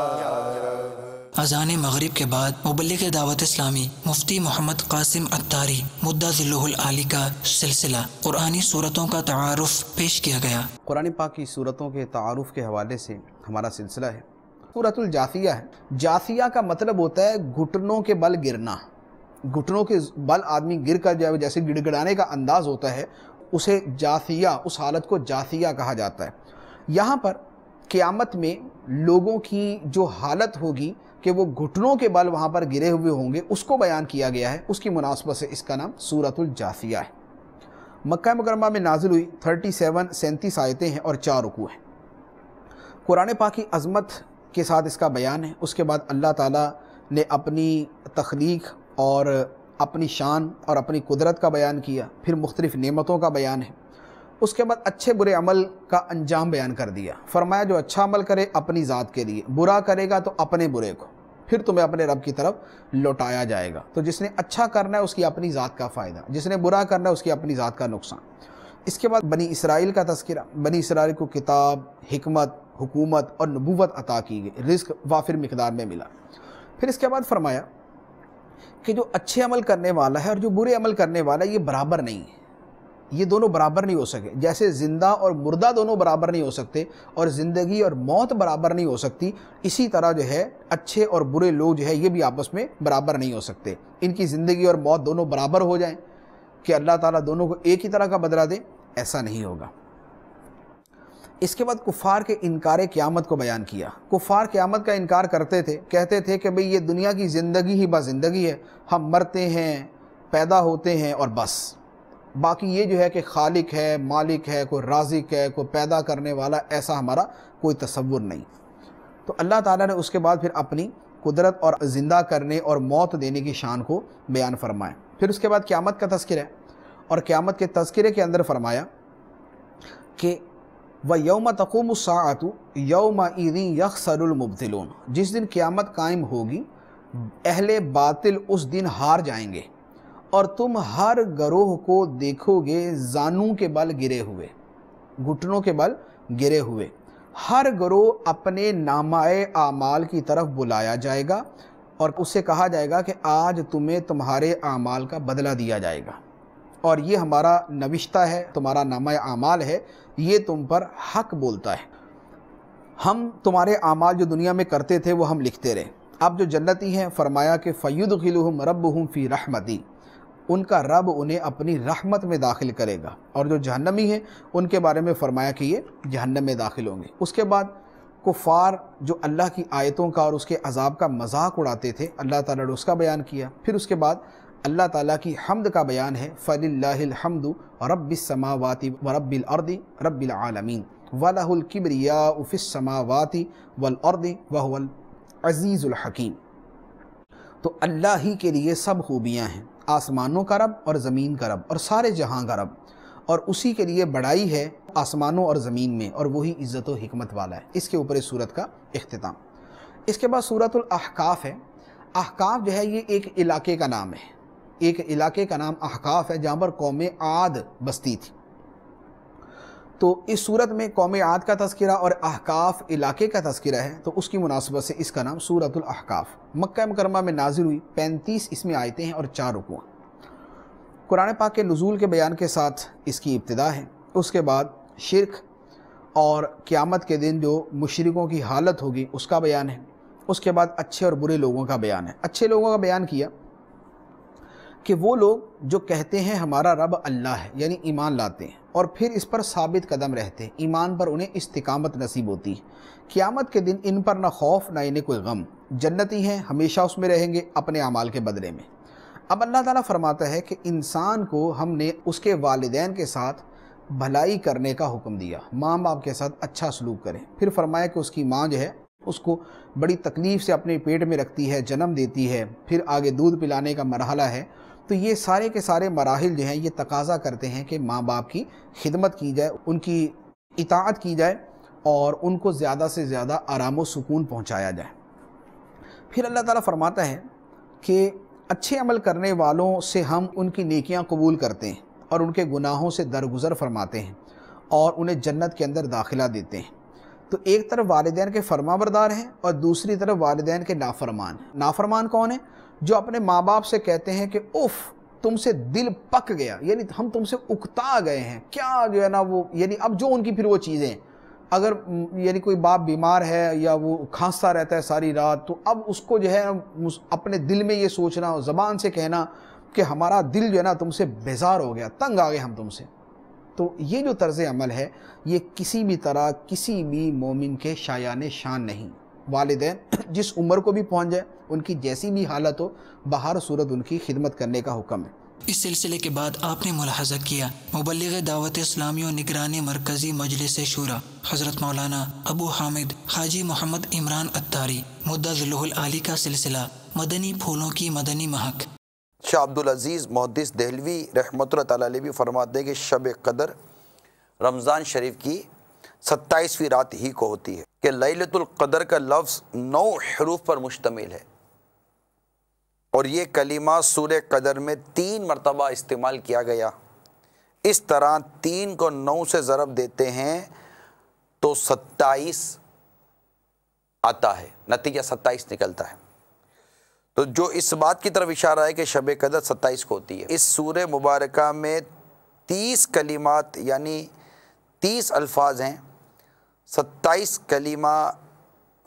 رب۔ اذان مغرب کے بعد مبلغ دعوت اسلامی مفتی محمد قاسم عطاری مدہ ذلہ العالی کا سلسلہ قرآنی صورتوں کا تعارف پیش کیا گیا۔ قرآن پاک کی صورتوں کے تعارف کے حوالے سے ہمارا سلسلہ ہے، سورۃ الجاثیہ ہے۔ جاثیہ کا مطلب ہوتا ہے گھٹنوں کے بل گرنا، گھٹنوں کے بل آدمی گر کر جیسے گڑ گڑانے کا انداز ہوتا ہے، اسے جاثیہ، اس حالت کو جاثیہ کہا جاتا ہے۔ یہاں پر قیامت میں لوگوں کی جو حالت ہوگی کہ وہ گھٹنوں کے بل وہاں پر گرے ہوئے ہوں گے، اس کو بیان کیا گیا ہے، اس کی مناسبت سے اس کا نام سورۃ الجاثیہ ہے۔ مکہ مکرمہ میں نازل ہوئی، 37 آیتیں ہیں اور 4 رکوع ہیں۔ قرآن پاک کی عظمت کے ساتھ اس کا بیان ہے۔ اس کے بعد اللہ تعالیٰ نے اپنی تخلیق اور اپنی شان اور اپنی قدرت کا بیان کیا، پھر مختلف نعمتوں کا بیان ہے۔ اس کے بعد اچھے برے عمل کا انجام بیان کر دیا، فرمایا جو اچھا عمل کرے اپنی ذات کے لیے، برا کرے گا تو اپنے برے کو، پھر تمہیں اپنے رب کی طرف لوٹایا جائے گا۔ تو جس نے اچھا کرنا ہے اس کی اپنی ذات کا فائدہ، جس نے برا کرنا ہے اس کی اپنی ذات کا نقصان۔ اس کے بعد بنی اسرائیل کا تذکرہ، بنی اسرائیل کو کتاب، حکمت، حکومت اور نبوت عطا کی گئی، رزق وافر مقدار میں ملا۔ پھر اس کے بعد فرمایا کہ جو اچھے عمل کرنے والا ہے اور جو برے عمل کرنے والا ہے یہ برابر نہیں ہے، یہ دونوں برابر نہیں ہو سکے۔ جیسے زندہ اور مردہ دونوں برابر نہیں ہو سکتے اور زندگی اور موت برابر نہیں ہو سکتی، اسی طرح جو ہے اچھے اور برے لوگ جو ہے یہ بھی آپس میں برابر نہیں ہو سکتے۔ ان کی زندگی اور موت دونوں برابر ہو جائیں کہ اللہ تعالیٰ دونوں کو ایک ہی طرح کا بدلہ دے، ایسا نہیں ہوگا۔ اس کے بعد کفار کے انکار قیامت کو بیان کیا۔ کفار قیامت کا انکار کرتے تھے، کہتے تھے کہ بھئی یہ دنیا کی زندگی ہی بس زندگی ہے، ہم مرتے ہیں، پیدا ہوتے ہیں اور بس، باقی یہ جو ہے کہ خالق ہے، مالک ہے، کوئی رازق ہے، کوئی پیدا کرنے والا، ایسا ہمارا کوئی تصور نہیں۔ تو اللہ تعالیٰ نے اس کے بعد پھر اپنی قدرت اور زندہ کرنے اور موت دینے کی شان کو بیان فرمایا۔ پھر اس کے بعد قیامت کا تذکرہ ہے، اور قیامت کے تذکرے کے اندر فرمایا کہ وَيَوْمَ تَقُومُ السَّاعَةُ يَوْمَئِذٍ يَخْسَرُ الْمُبْطِلُونَ، جس دن قیامت قائم ہوگی اہل باطل اس دن ہار جائیں گے، اور تم ہر گروہ کو دیکھو گے زانوں کے بل گرے ہوئے، گھٹنوں کے بل گرے ہوئے۔ ہر گروہ اپنے نامہ اعمال کی طرف بلایا جائے گا اور اسے کہا جائے گا کہ آج تمہیں تمہارے اعمال کا بدلہ دیا جائے گا، اور یہ ہمارا نوشتہ ہے، تمہارا نامہ اعمال ہے، یہ تم پر حق بولتا ہے۔ ہم تمہارے اعمال جو دنیا میں کرتے تھے وہ ہم لکھتے رہے۔ اب جو جنتی ہیں فرمایا کہ فَيُدْخِلُهُمْ رَبُّهُمْ فِي رَحْمَتِي، ان کا رب انہیں اپنی رحمت میں داخل کرے گا، اور جو جہنمی ہیں ان کے بارے میں فرمایا کہ یہ جہنم میں داخل ہوں گے۔ اس کے بعد کفار جو اللہ کی آیتوں کا اور اس کے عذاب کا مذاق اڑاتے تھے، اللہ تعالیٰ نے اس کا بیان کیا۔ پھر اس کے بعد اللہ تعالیٰ کی حمد کا بیان ہے، فَلِلَّهِ الْحَمْدُ رَبِّ السَّمَاوَاتِ وَرَبِّ الْأَرْضِ رَبِّ الْعَالَمِينَ وَلَهُ الْكِبْرِيَاءُ فِي السَّمَاوَاتِ وَالْأَرْضِ وَهُوَ الْعَزِيزُ الْحَكِيمُ۔ تو اللہ ہی کے لیے سب خوبیاں ہیں، آسمانوں کا رب اور زمین کا رب اور سارے جہاں کا رب، اور اسی کے لیے بڑائی ہے آسمانوں اور زمین میں، اور وہی عزت و حکمت والا ہے۔ اس کے اوپر اس سورت کا اختتام۔ اس کے بعد سورۃ الاحقاف ہے۔ احقاف جو ہے یہ ایک علاقے کا نام ہے، ایک علاقے کا نام احقاف ہے جہاں پر قوم عاد بستی تھی۔ تو اس صورت میں قوم عاد کا تذکرہ اور احقاف علاقے کا تذکرہ ہے، تو اس کی مناسبت سے اس کا نام سورۃ الاحقاف۔ مکہ مکرمہ میں نازل ہوئی، 35 اس میں آیتیں ہیں اور 4 رکوع۔ قرآن پاک کے نزول کے بیان کے ساتھ اس کی ابتدا ہے۔ اس کے بعد شرک اور قیامت کے دن جو مشرکوں کی حالت ہوگی اس کا بیان ہے۔ اس کے بعد اچھے اور برے لوگوں کا بیان ہے۔ اچھے لوگوں کا بیان کیا کہ وہ لوگ جو کہتے ہیں ہمارا رب اللہ ہے، یعنی ایمان لاتے ہیں اور پھر اس پر ثابت قدم رہتے ہیں، ایمان پر انہیں استقامت نصیب ہوتی ہے۔ قیامت کے دن ان پر نہ خوف نہ انہیں کوئی غم، جنتی ہیں، ہمیشہ اس میں رہیں گے اپنے اعمال کے بدلے میں۔ اب اللہ تعالیٰ فرماتا ہے کہ انسان کو ہم نے اس کے والدین کے ساتھ بھلائی کرنے کا حکم دیا، ماں باپ کے ساتھ اچھا سلوک کریں۔ پھر فرمایا کہ اس کی ماں جو ہے اس کو بڑی تکلیف سے اپنے پیٹ میں رکھتی ہے، جنم دیتی ہے، پھر آگے دودھ پلانے کا مرحلہ ہے۔ تو یہ سارے کے سارے مراحل جو ہیں یہ تقاضا کرتے ہیں کہ ماں باپ کی خدمت کی جائے، ان کی اطاعت کی جائے اور ان کو زیادہ سے زیادہ آرام و سکون پہنچایا جائے۔ پھر اللہ تعالیٰ فرماتا ہے کہ اچھے عمل کرنے والوں سے ہم ان کی نیکیاں قبول کرتے ہیں اور ان کے گناہوں سے درگزر فرماتے ہیں اور انہیں جنت کے اندر داخلہ دیتے ہیں۔ تو ایک طرف والدین کے فرما بردار ہیں اور دوسری طرف والدین کے نافرمان۔ نافرمان کون ہیں؟ جو اپنے ماں باپ سے کہتے ہیں کہ اف تم سے دل پک گیا، یعنی ہم تم سے اکتا گئے ہیں، کیا جو ہے نا وہ، یعنی اب جو ان کی پھر وہ چیزیں، اگر یعنی کوئی باپ بیمار ہے یا وہ کھانستا رہتا ہے ساری رات، تو اب اس کو جو ہے اپنے دل میں یہ سوچنا، زبان سے کہنا کہ ہمارا دل جو ہے نا تم سے بیزار ہو گیا، تنگ آ گئے ہم تم سے۔ تو یہ جو طرز عمل ہے یہ کسی بھی طرح کسی بھی مومن کے شایان شان نہیں۔ والدین جس عمر کو بھی پہنچ جائے، ان کی جیسی بھی حالت ہو، بہر صورت ان کی خدمت کرنے کا حکم ہے۔ اس سلسلے کے بعد آپ نے ملاحظہ کیا مبلغ دعوت اسلامی و نگرانی مرکزی مجلس شورا حضرت مولانا ابو حامد حاجی محمد عمران اتاری مدہ ذلہ العالی کا سلسلہ مدنی پھولوں کی مدنی مہک۔ شاہ عبدالعزیز محدث دہلوی رحمۃ اللہ تعالیٰ علیہ بھی فرماتے ہیں کہ شب قدر رمضان شریف کی 27ویں رات ہی کو ہوتی ہے، کہ لیلۃ القدر کا لفظ 9 حروف پر مشتمل ہے، اور یہ کلمہ سورہ قدر میں 3 مرتبہ استعمال کیا گیا۔ اس طرح 3 کو 9 سے ضرب دیتے ہیں تو 27 آتا ہے، نتیجہ 27 نکلتا ہے۔ تو جو اس بات کی طرف اشارہ ہے کہ شب قدر 27 کو ہوتی ہے۔ اس سورہ مبارکہ میں 30 کلمات یعنی 30 الفاظ ہیں، 27 کلمہ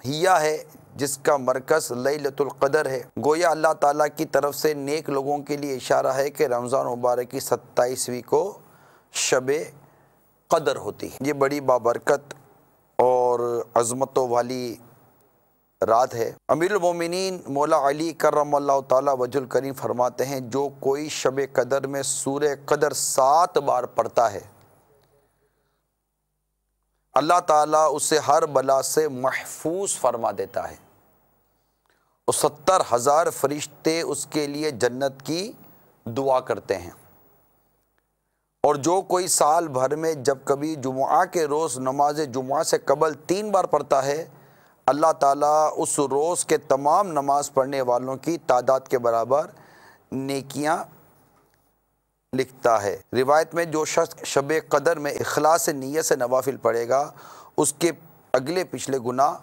ہیا ہے جس کا مرکز لیلۃ القدر ہے۔ گویا اللہ تعالیٰ کی طرف سے نیک لوگوں کے لیے اشارہ ہے کہ رمضان مبارک کی 27ویں کو شب قدر ہوتی ہے۔ یہ بڑی بابرکت اور عظمتوں والی رات ہے۔ امیر المومنین مولا علی کرم اللہ تعالیٰ وجہ الکریم فرماتے ہیں جو کوئی شب قدر میں سورہ قدر 7 بار پڑھتا ہے، اللہ تعالیٰ اسے ہر بلا سے محفوظ فرما دیتا ہے، اور 70,000 فرشتے اس کے لیے جنت کی دعا کرتے ہیں۔ اور جو کوئی سال بھر میں جب کبھی جمعہ کے روز نماز جمعہ سے قبل 3 بار پڑھتا ہے، اللہ تعالیٰ اس روز کے تمام نماز پڑھنے والوں کی تعداد کے برابر نیکیاں لکھتا ہے۔ روایت میں جو شخص شب قدر میں اخلاص نیت سے نوافل پڑھے گا اس کے اگلے پچھلے گناہ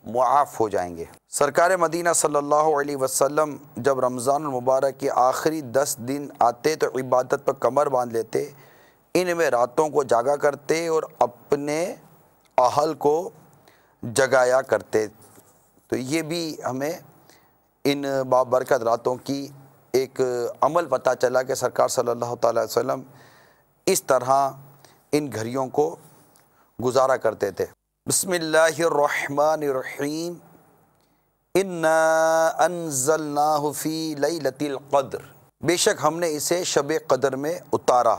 معاف ہو جائیں گے۔ سرکار مدینہ صلی اللہ علیہ وسلم جب رمضان المبارک کے آخری 10 دن آتے تو عبادت پر کمر باندھ لیتے، ان میں راتوں کو جاگا کرتے اور اپنے اہل کو جگایا کرتے۔ تو یہ بھی ہمیں ان بابرکت راتوں کی ایک عمل پتہ چلا کہ سرکار صلی اللہ تعالیٰ علیہ وسلم اس طرح ان گھڑیوں کو گزارا کرتے تھے۔ بسم اللہ الرحمن الرحیم، انا انزلناہ فی لیلۃ القدر، بے شک ہم نے اسے شب قدر میں اتارا،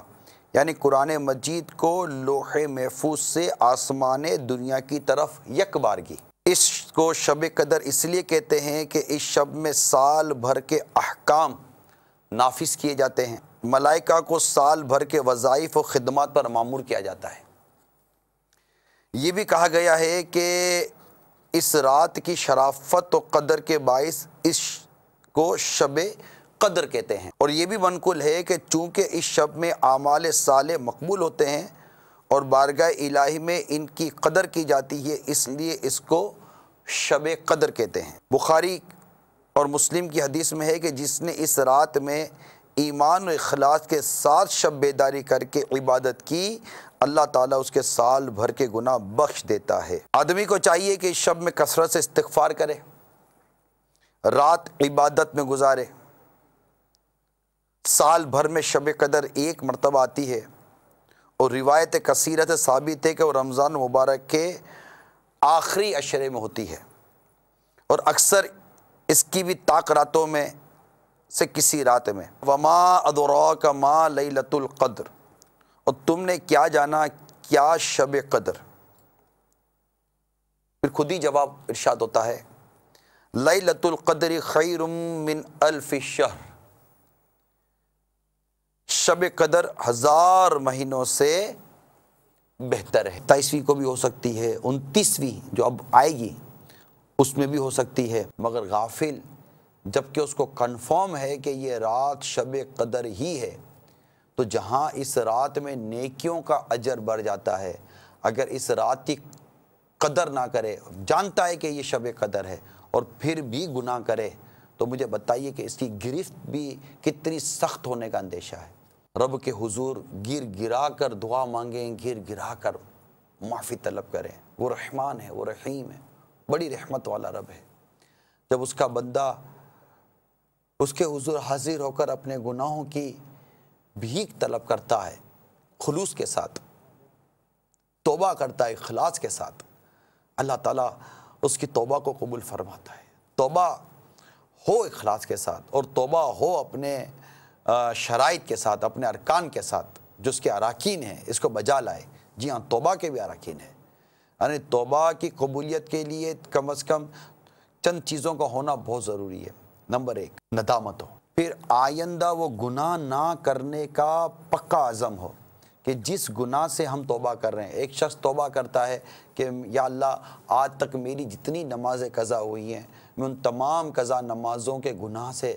یعنی قرآن مجید کو لوح محفوظ سے آسمان دنیا کی طرف یک بار کی۔ اس کو شب قدر اس لیے کہتے ہیں کہ اس شب میں سال بھر کے احکام نافذ کیے جاتے ہیں، ملائکہ کو سال بھر کے وظائف و خدمات پر مامور کیا جاتا ہے۔ یہ بھی کہا گیا ہے کہ اس رات کی شرافت و قدر کے باعث اس کو شب قدر کہتے ہیں، اور یہ بھی منقول ہے کہ چونکہ اس شب میں اعمال صالح مقبول ہوتے ہیں اور بارگاہ الہی میں ان کی قدر کی جاتی ہے، اس لیے اس کو شب قدر کہتے ہیں۔ بخاری اور مسلم کی حدیث میں ہے کہ جس نے اس رات میں ایمان و اخلاص کے ساتھ شب بیداری کر کے عبادت کی، اللہ تعالیٰ اس کے سال بھر کے گناہ بخش دیتا ہے۔ آدمی کو چاہیے کہ اس شب میں کثرت سے استغفار کرے، رات عبادت میں گزارے۔ سال بھر میں شب قدر 1 مرتبہ آتی ہے، اور روایت کثیرت ثابت ہے کہ وہ رمضان مبارک کے آخری عشرے میں ہوتی ہے، اور اکثر اس کی بھی طاق راتوں میں سے کسی رات میں۔ وما ادراک ما لیلۃ القدر، اور تم نے کیا جانا کیا شب قدر؟ پھر خود ہی جواب ارشاد ہوتا ہے، لیلۃ القدر خیر من 1000 شہر، شب قدر 1000 مہینوں سے بہتر ہے۔ 27ویں کو بھی ہو سکتی ہے، 29ویں جو اب آئے گی اس میں بھی ہو سکتی ہے، مگر غافل جبکہ اس کو کنفرم ہے کہ یہ رات شب قدر ہی ہے، تو جہاں اس رات میں نیکیوں کا اجر بڑھ جاتا ہے، اگر اس رات کی قدر نہ کرے، جانتا ہے کہ یہ شب قدر ہے اور پھر بھی گناہ کرے، تو مجھے بتائیے کہ اس کی گرفت بھی کتنی سخت ہونے کا اندیشہ ہے۔ رب کے حضور گر گرا کر دعا مانگیں، گر گرا کر معافی طلب کریں۔ وہ رحمان ہے، وہ رحیم ہے، بڑی رحمت والا رب ہے۔ جب اس کا بندہ اس کے حضور حاضر ہو کر اپنے گناہوں کی بھیک طلب کرتا ہے، خلوص کے ساتھ توبہ کرتا ہے، اخلاص کے ساتھ، اللہ تعالیٰ اس کی توبہ کو قبول فرماتا ہے۔ توبہ ہو اخلاص کے ساتھ، اور توبہ ہو اپنے شرائط کے ساتھ، اپنے ارکان کے ساتھ، جو اس کے اراکین ہیں، اس کو بجا لائے۔ جی ہاں، توبہ کے بھی اراکین ہیں، یعنی توبہ کی قبولیت کے لیے کم از کم چند چیزوں کا ہونا بہت ضروری ہے۔ نمبر 1، ندامت ہو، پھر آئندہ وہ گناہ نہ کرنے کا پکا عزم ہو کہ جس گناہ سے ہم توبہ کر رہے ہیں۔ ایک شخص توبہ کرتا ہے کہ یا اللہ آج تک میری جتنی نمازیں قضا ہوئی ہیں، میں ان تمام قضا نمازوں کے گناہ سے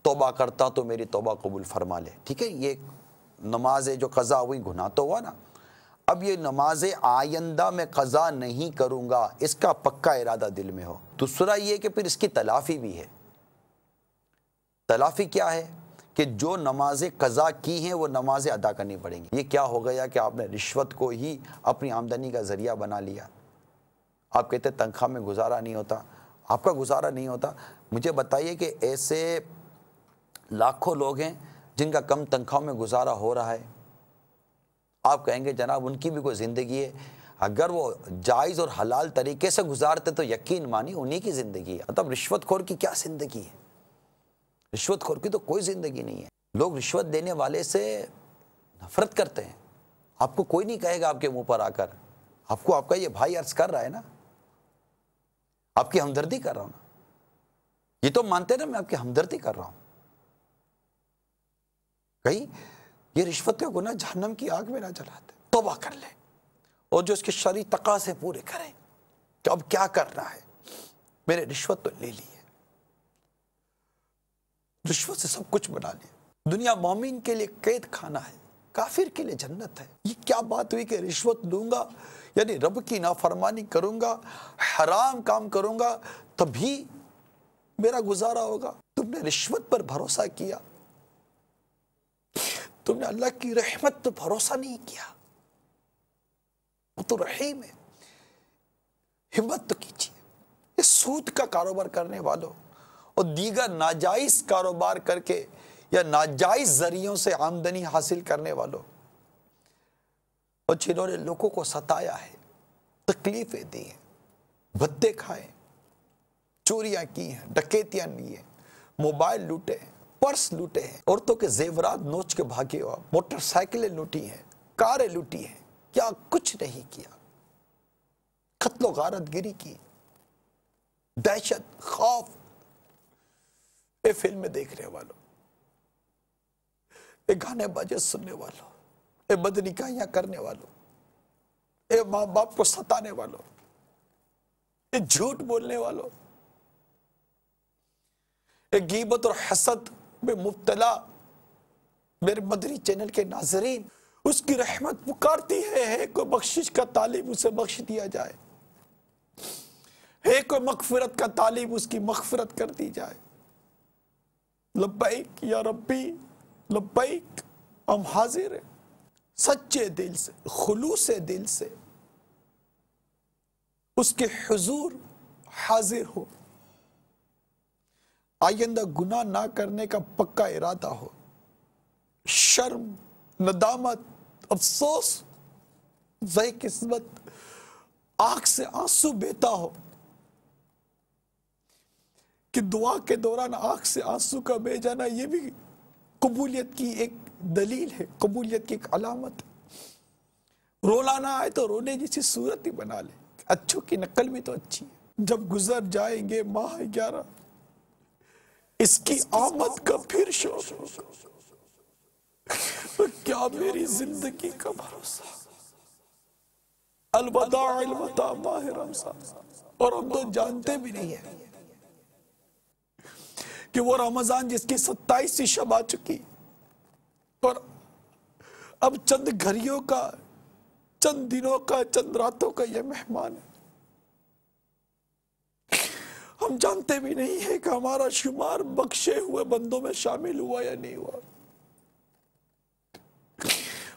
توبہ کرتا تو میری توبہ قبول فرما لے۔ ٹھیک ہے، یہ نمازیں جو قضا ہوئی گناہ تو ہوا نا، اب یہ نمازیں آئندہ میں قضا نہیں کروں گا، اس کا پکا ارادہ دل میں ہو۔ دوسرا یہ کہ پھر اس کی تلافی بھی ہے۔ تلافی کیا ہے کہ جو نمازیں قضا کی ہیں وہ نمازیں ادا کرنی پڑیں گی۔ یہ کیا ہو گیا کہ آپ نے رشوت کو ہی اپنی آمدنی کا ذریعہ بنا لیا۔ آپ کہتے ہیں تنخواہ میں گزارا نہیں ہوتا، آپ کا گزارا نہیں ہوتا۔ مجھے بتائیے کہ ایسے لاکھوں لوگ ہیں جن کا کم تنخواہ میں گزارا ہو رہا ہے۔ آپ کہیں گے جناب ان کی بھی کوئی زندگی ہے، اگر وہ جائز اور حلال طریقے سے گزارتے تو یقین مانی انہی کی زندگی ہے۔ مطلب رشوت خور کی کیا زندگی ہے؟ رشوت خور کی تو کوئی زندگی نہیں ہے۔ لوگ رشوت دینے والے سے نفرت کرتے ہیں۔ آپ کو کوئی نہیں کہے گا آپ کے منہ پر آ کر، آپ کو آپ کا یہ بھائی عرض کر رہا ہے نا، آپ کی ہمدردی کر رہا ہوں نا، یہ تو مانتے ہیں نا میں آپ کی ہمدردی کر رہا ہوں۔ کہیں یہ رشوت کا گناہ جہنم کی آگ میں نہ جلاتے، توبہ کر لیں اور جو اس کے شرعی تقاضے پورے کریں کہ اب کیا کرنا ہے، میں نے رشوت تو لے لی ہے، رشوت سے سب کچھ بنا لیا۔ دنیا مومن کے لیے قید خانہ ہے، کافر کے لیے جنت ہے۔ یہ کیا بات ہوئی کہ رشوت لوں گا یعنی رب کی نافرمانی کروں گا، حرام کام کروں گا تبھی میرا گزارا ہوگا؟ تم نے رشوت پر بھروسہ کیا، تم نے اللہ کی رحمت پر بھروسہ نہیں کیا۔ وہ تو رحیم ہے، ہمت تو کیجیے۔ یہ سود کا کاروبار کرنے والوں اور دیگر ناجائز کاروبار کر کے یا ناجائز ذریعوں سے آمدنی حاصل کرنے والوں، اور جنہوں نے لوگوں کو ستایا ہے، تکلیفیں دی ہیں، بھتے کھائے، چوریاں کی ہیں، ڈکیتیاں لی ہیں، موبائل لوٹے ہیں، پرس لوٹے ہیں، عورتوں کے زیورات نوچ کے بھاگے ہوا، موٹر سائیکلیں لوٹی ہیں، کاریں لوٹی ہیں، کیا کچھ نہیں کیا، قتل و غارت گری کی، دہشت خوف، اے فلمیں دیکھنے والوں، اے گانے باجے سننے والوں، اے بدنکاہیاں کرنے والوں، اے ماں باپ کو ستانے والوں، اے جھوٹ بولنے والوں، اے غیبت اور حسد میں مبتلا میرے مدنی چینل کے ناظرین، اس کی رحمت پکارتی ہے کوئی بخشش کا طالب اسے بخش دیا جائے، ہے کوئی مغفرت کا طالب اس کی مغفرت کر دی جائے۔ لبیک یا ربی لبیک، ہم حاضر ہیں سچے دل سے، خلوص دل سے اس کے حضور حاضر ہو، آئندہ گناہ نہ کرنے کا پکا ارادہ ہو، شرم، ندامت، افسوس، ضائع قسمت، آنکھ سے آنسو بہتا ہو کہ دعا کے دوران آنکھ سے آنسو کا بہ جانا یہ بھی قبولیت کی ایک دلیل ہے، قبولیت کی ایک علامت ہے۔ رونا نہ آئے تو رونے جیسی صورت ہی بنا لے، اچھوں کی نقل بھی تو اچھی ہے۔ جب گزر جائیں گے ماہ 11 اس کی آمد کا پھر شوق ہوگا، کیا میری زندگی کا بھروسہ، الوداع الوداع ماہ رمضان۔ اور ہم تو جانتے بھی نہیں ہیں کہ وہ رمضان جس کی 27 شب آ چکی اور اب چند گھڑیوں کا، چند دنوں کا، چند راتوں کا یہ مہمان ہے. ہم جانتے بھی نہیں ہیں کہ ہمارا شمار بخشے ہوئے بندوں میں شامل ہوا یا نہیں ہوا.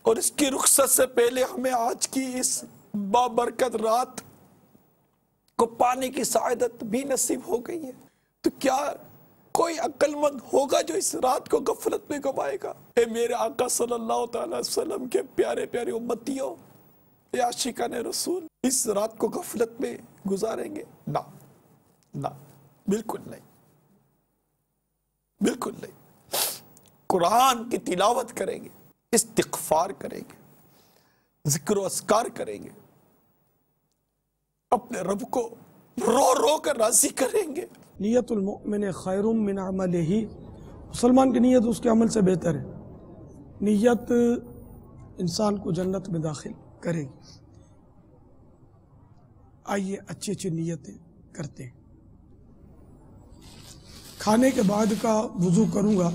اور اس کی رخصت سے پہلے ہمیں آج کی اس بابرکت رات کو پانے کی سعادت بھی نصیب ہو گئی ہے. تو کیا کوئی عقل مند ہوگا جو اس رات کو غفلت میں گوائے گا؟ اے میرے آقا صلی اللہ تعالی وسلم کے پیارے پیارے امتیوں، اے عاشقان رسول، اس رات کو غفلت میں گزاریں گے؟ نہ، نہ، بالکل نہیں، بالکل نہیں. قرآن کی تلاوت کریں گے، استغفار کریں گے، ذکر و اذکار کریں گے، اپنے رب کو رو رو کر راضی کریں گے. نیت المؤمن خیر من عملہ، مسلمان کی نیت اس کے عمل سے بہتر ہے. نیت انسان کو جنت میں داخل کرے گی. آئیے اچھی اچھی نیتیں کرتے ہیں. کھانے کے بعد کا وضو کروں گا.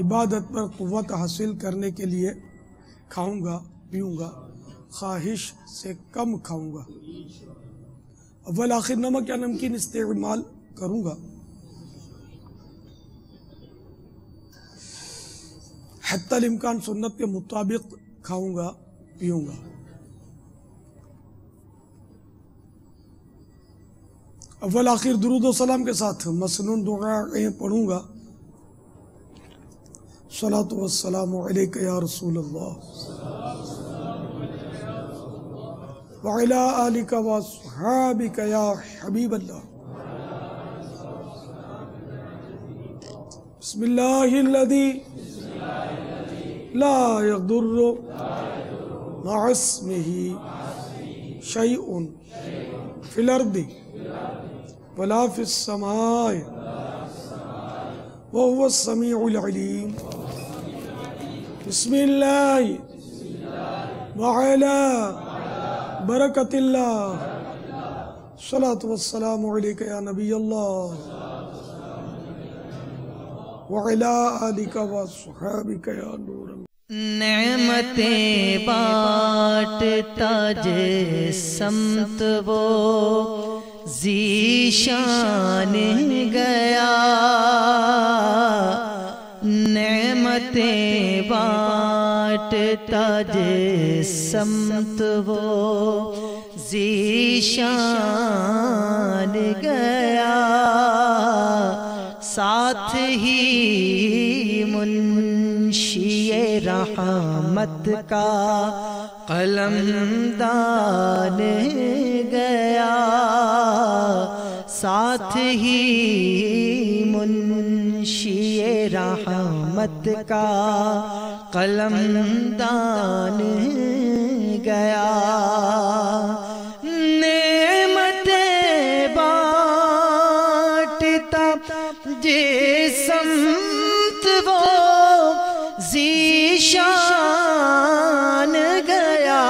عبادت پر قوت حاصل کرنے کے لیے کھاؤں گا، پیوں گا، خواہش سے کم کھاؤں گا. اول آخر نمک یا نمکین استعمال کروں گا. حتی الامکان سنت کے مطابق کھاؤں گا، پیوں گا. اول آخر درود و سلام کے ساتھ مسنون دعائیں پڑھوں گا. صلاۃ والسلام علیک یا رسول اللہ وعلی آلک واصحابک یا حبیب اللہ. بسم اللہ الذی لا یضر مع اسمہ شیء فی الارض ولا فی السماء وهو السمیع العلیم. بسم اللہ وعلی برکت اللہ. صلاۃ والسلام علیک یا نبی اللہ وعلی آلک واصحابک یا نور اللہ. نعمتیں بانٹتا جس سمت وہ ذیشان گیا. نعمتیں بانٹتا جس سمت وہ ذیشان گیا. ساتھ ہی منشی رحمت کا قلم دان گیا. ساتھ ہی منشی رحمت کا قلم دان گیا. نعمتیں بانٹتا جس سمت وہ ذیشان گیا.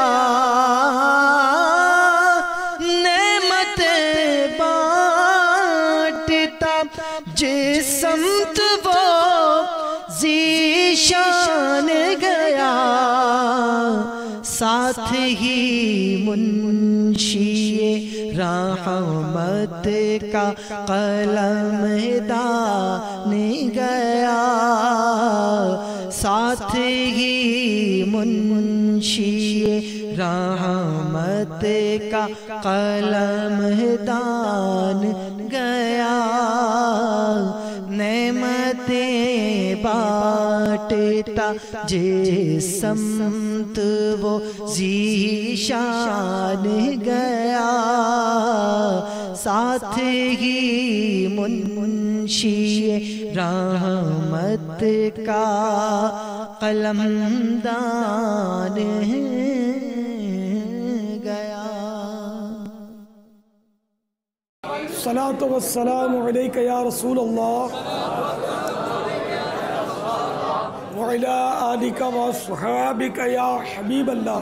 نعمتیں بانٹتا جس سمت وہ ذیشان گیا. ساتھ ہی منشی رحمت کا قلم دان گیا. ساتھ ہی منشی رحمت کا قلم دان گیا. نعمتیں بانٹتا جس سمت وہ ذیشان گیا. ساتھ ہی منشی رحمت کا قلم دان گیا. صلاۃ والسلام علیک یا رسول اللہ وعلی آلک واصحابک یا حبیب اللہ.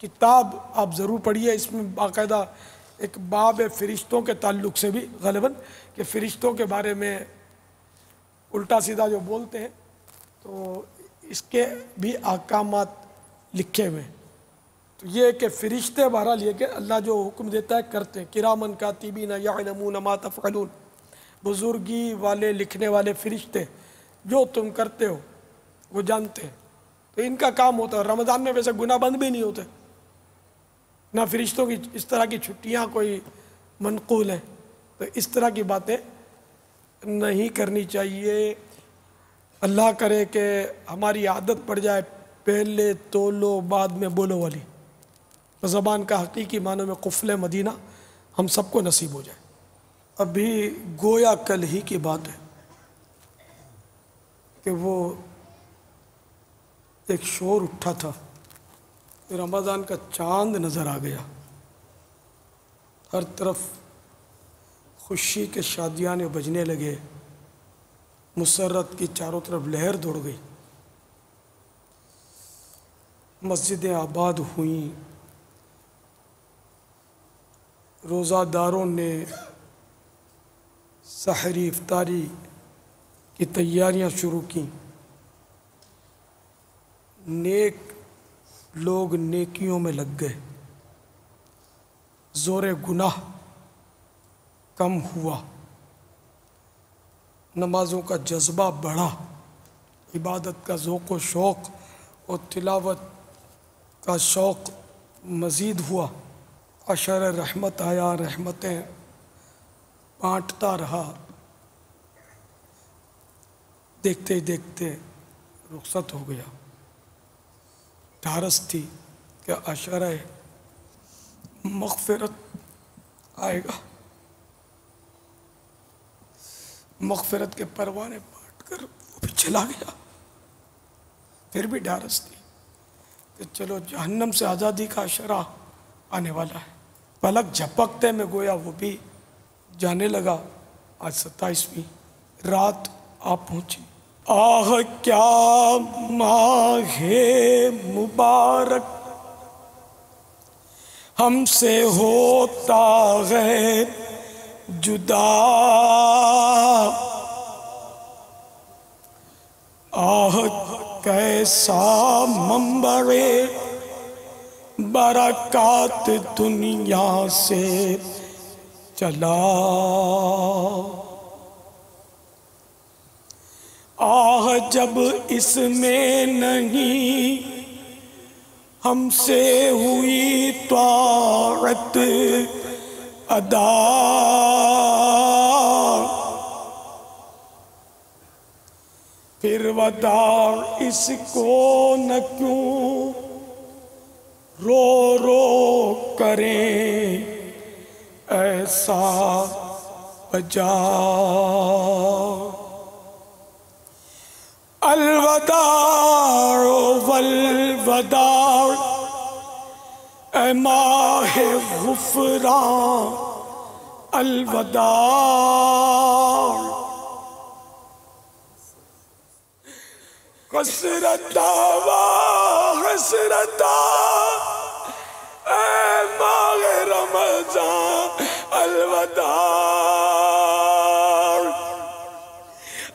کتاب آپ ضرور پڑھیے، اس میں باقاعدہ ایک باب ہے فرشتوں کے تعلق سے بھی غالباً، کہ فرشتوں کے بارے میں الٹا سیدھا جو بولتے ہیں تو اس کے بھی احکامات لکھے ہوئے ہیں۔ تو یہ کہ فرشتے بہرحال یہ کہ اللہ جو حکم دیتا ہے کرتے ہیں، کرامن کاتبین یعلمون ما تفعلون، بزرگی والے لکھنے والے فرشتے جو تم کرتے ہو وہ جانتے ہیں، تو ان کا کام ہوتا ہے۔ رمضان میں ویسے گناہ بند بھی نہیں ہوتے، نہ فرشتوں کی اس طرح کی چھٹیاں کوئی منقول ہیں، تو اس طرح کی باتیں نہیں کرنی چاہیے۔ اللہ کرے کہ ہماری عادت پڑ جائے پہلے تولو بعد میں بولو والی، زبان کا حقیقی معنی میں قفل مدینہ ہم سب کو نصیب ہو جائے۔ ابھی گویا کل ہی کی بات ہے کہ وہ ایک شور اٹھا تھا، رمضان کا چاند نظر آ گیا، ہر طرف خوشی کے شادیانے بجنے لگے، مسرت کی چاروں طرف لہر دوڑ گئی، مسجدیں آباد ہوئیں، روزہ داروں نے سحری افطاری کی تیاریاں شروع کیں، نیک لوگ نیکیوں میں لگ گئے، زور گناہ کم ہوا، نمازوں کا جذبہ بڑھا، عبادت کا ذوق و شوق اور تلاوت کا شوق مزید ہوا، عشر رحمت آیا، رحمتیں بانٹتا رہا، دیکھتے ہی دیکھتے رخصت ہو گیا۔ ڈھارس تھی کہ عشر مغفرت آئے گا، مغفرت کے پروانے بانٹ کر وہ بھی چلا گیا۔ پھر بھی ڈھارس تھی کہ چلو جہنم سے آزادی کا عشرہ آنے والا ہے، پلک جھپکتے میں گویا وہ بھی جانے لگا۔ آج 27ویں رات آپ پہنچی۔ آہ کیا ماہ مبارک ہم سے ہوتا ہے جدا، آہ کیسا منبع برکات دنیا سے چلا، آہ جب اس میں نہیں ہم سے ہوئی طاعت ادا، پھر وداع اس کو نہ کیوں رو رو کریں ایسا بجا، الوداع والوداع اے ماہ غفران، الوداع حسرتا و حسرتا اے ماہ رمضان، الوداع،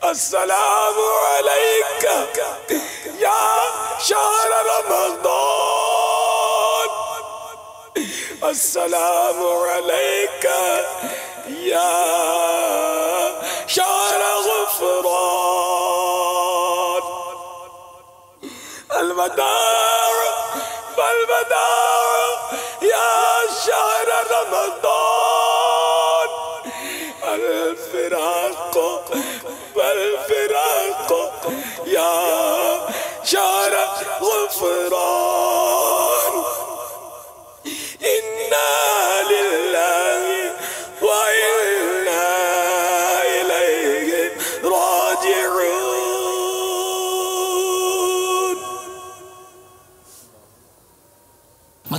السلام علیکہ یا شہر رمضان، السلام علیکہ یا شہر غفران، الوداع والوداع یا شہر رمضان، الفراق والفراق یا شہر غفران، انا للہ وإنا إلیہ راجعون۔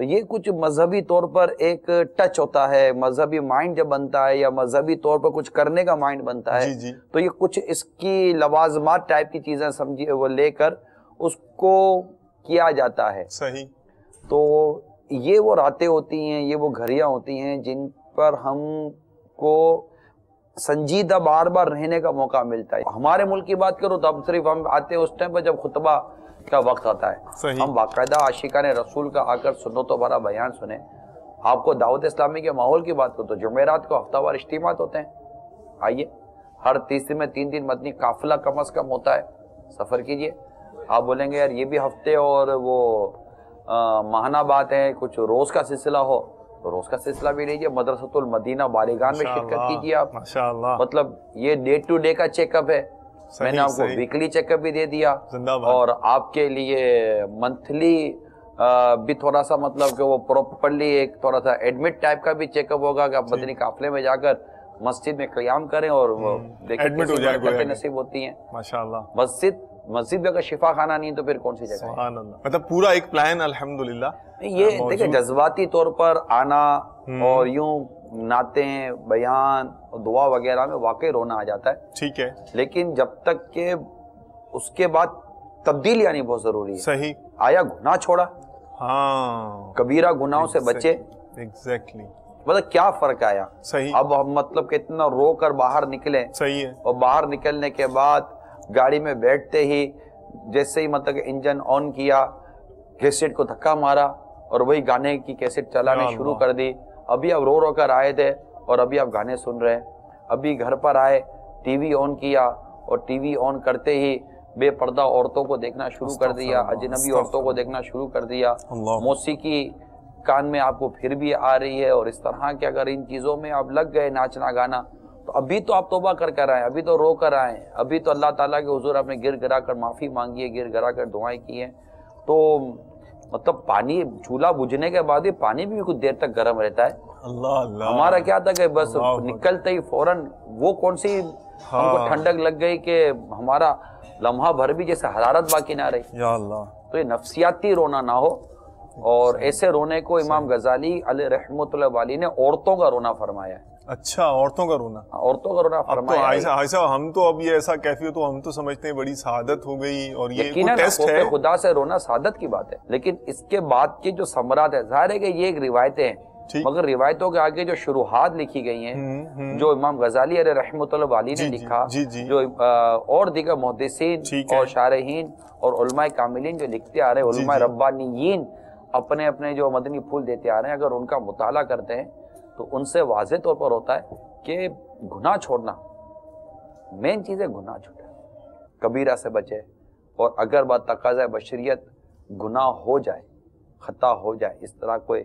تو یہ کچھ مذہبی طور پر ایک ٹچ ہوتا ہے، مذہبی مائنڈ جب بنتا ہے یا مذہبی طور پر کچھ کرنے کا مائنڈ بنتا ہے تو یہ کچھ اس کی لوازمات ٹائپ کی چیزیں سمجھیے وہ لے کر اس کو کیا جاتا ہے. صحیح. تو یہ وہ راتیں ہوتی ہیں، یہ وہ گھڑیاں ہوتی ہیں جن پر ہم کو سنجیدہ بار بار رہنے کا موقع ملتا ہے. ہمارے ملک کی بات کرو تو اب صرف ہم آتے ہیں اس ٹائم پر جب خطبہ کا وقت آتا ہے. ہم باقاعدہ عاشقان رسول کا آ کر سنت و بھرا بیان سنیں. آپ کو دعوت اسلامی کے ماحول کی بات کرو تو جمعرات کو ہفتہ وار اجتماعات ہوتے ہیں. آئیے، ہر تیسرے میں 3 دن مدنی قافلہ کم از کم ہوتا ہے. سفر کیجئے. آپ بولیں گے یار یہ بھی ہفتے اور وہ ماہانہ بات ہے، کچھ روز کا سلسلہ ہو تو روز کا سلسلہ بھی لیجیے. مدرسۃ المدینہ بالیگان میں شرکت کیجیے آپ. مطلب یہ ڈے ٹو ڈے کا چیک اپ ہے. میں نے آپ کو ویکلی چیک اپ بھی دے دیا اور آپ کے لیے منتھلی بھی تھوڑا سا مطلب کہ وہ پراپرلی ایک تھوڑا سا ایڈمٹ ٹائپ کا بھی چیک اپ ہوگا کہ آپ مدنی قافلے میں جا کر مسجد میں قیام کریں اور وہ دیکھیں نصیب ہوتی ہیں. ماشاءاللہ. مسجد میں اگر شفا خانہ نہیں تو پھر کون سی جگہ ہے؟ مطلب پورا ایک پلان الحمدللہ. یہ دیکھیں جذباتی طور پر آنا اور یوں نعتیں بیان اور دعا وغیرہ میں واقعی رونا آ جاتا ہے. ٹھیک ہے. لیکن جب تک کہ اس کے بعد تبدیلی آنی بہت ضروری ہے. صحیح. آیا گناہ چھوڑا، ہاں کبیرہ گناہوں سے بچے. ایگزیکٹلی. مطلب کیا فرق آیا؟ صحیح. اب ہم مطلب کہ اتنا رو کر باہر نکلیں. صحیح ہے. اور باہر نکلنے کے بعد گاڑی میں بیٹھتے ہی جیسے ہی مطلب کہ انجن آن کیا، کیسٹ کو دھکا مارا اور وہی گانے کی کیسٹ چلانے شروع کر دی. ابھی آپ رو کر آئے تھے اور ابھی آپ گانے سن رہے ہیں. ابھی گھر پر آئے، ٹی وی آن کیا اور ٹی وی آن کرتے ہی بے پردہ عورتوں کو دیکھنا شروع کر دیا، اجنبی عورتوں کو دیکھنا شروع کر دیا. موسیقی کان میں آپ کو پھر بھی آ رہی ہے اور اس طرح کہ اگر ان چیزوں میں آپ لگ گئے ناچنا گانا تو ابھی تو آپ توبہ کر آئے، ابھی تو رو کر آئے، ابھی تو اللہ تعالیٰ کے حضور آپ نے گر گرا کر معافی مانگی ہے، گر گرا کر دعائیں کی ہیں. تو مطلب پانی چولہا بجھنے کے بعد ہی پانی بھی کچھ دیر تک گرم رہتا ہے. اللہ ہمارا کیا تھا کہ بس نکلتے ہی فوراً وہ کون سی ہم کو ٹھنڈک لگ گئی کہ ہمارا لمحہ بھر بھی جیسے حرارت باقی نہ رہی. یا اللہ. تو یہ نفسیاتی رونا نہ ہو. اور ایسے رونے کو امام غزالی علیہ رحمۃ اللہ علیہ نے عورتوں کا رونا فرمایا ہے. اچھا، عورتوں کا رونا. عورتوں کا رونا فرمایا ہے. ایسا ہم تو اب یہ ایسا کیفیت تو ہم تو سمجھتے ہیں بڑی سعادت ہو گئی اور یہ کوئی ٹیسٹ ہے. خدا سے رونا سعادت کی بات ہے، لیکن اس کے بعد کے جو ثمرات ہے ظاہر ہے کہ یہ ایک روایتیں ہیں، مگر روایتوں کے آگے جو شروحات لکھی گئی ہیں جو امام غزالی علیہ رحمۃ اللہ علیہ نے لکھا، جو اور دیگر محدثین اور شارحین اور علماء کاملین جو لکھتے آ رہے ہیں، علماء ربانیین اپنے اپنے جو مدنی پھول دیتے آ رہے ہیں، اگر ان کا مطالعہ کرتے ہیں تو ان سے واضح طور پر ہوتا ہے کہ گناہ چھوڑنا مین چیز ہے. گناہ چھوڑے، کبیرہ سے بچے، اور اگر بات تقاضۂ بشریت گناہ ہو جائے، خطا ہو جائے، اس طرح کوئی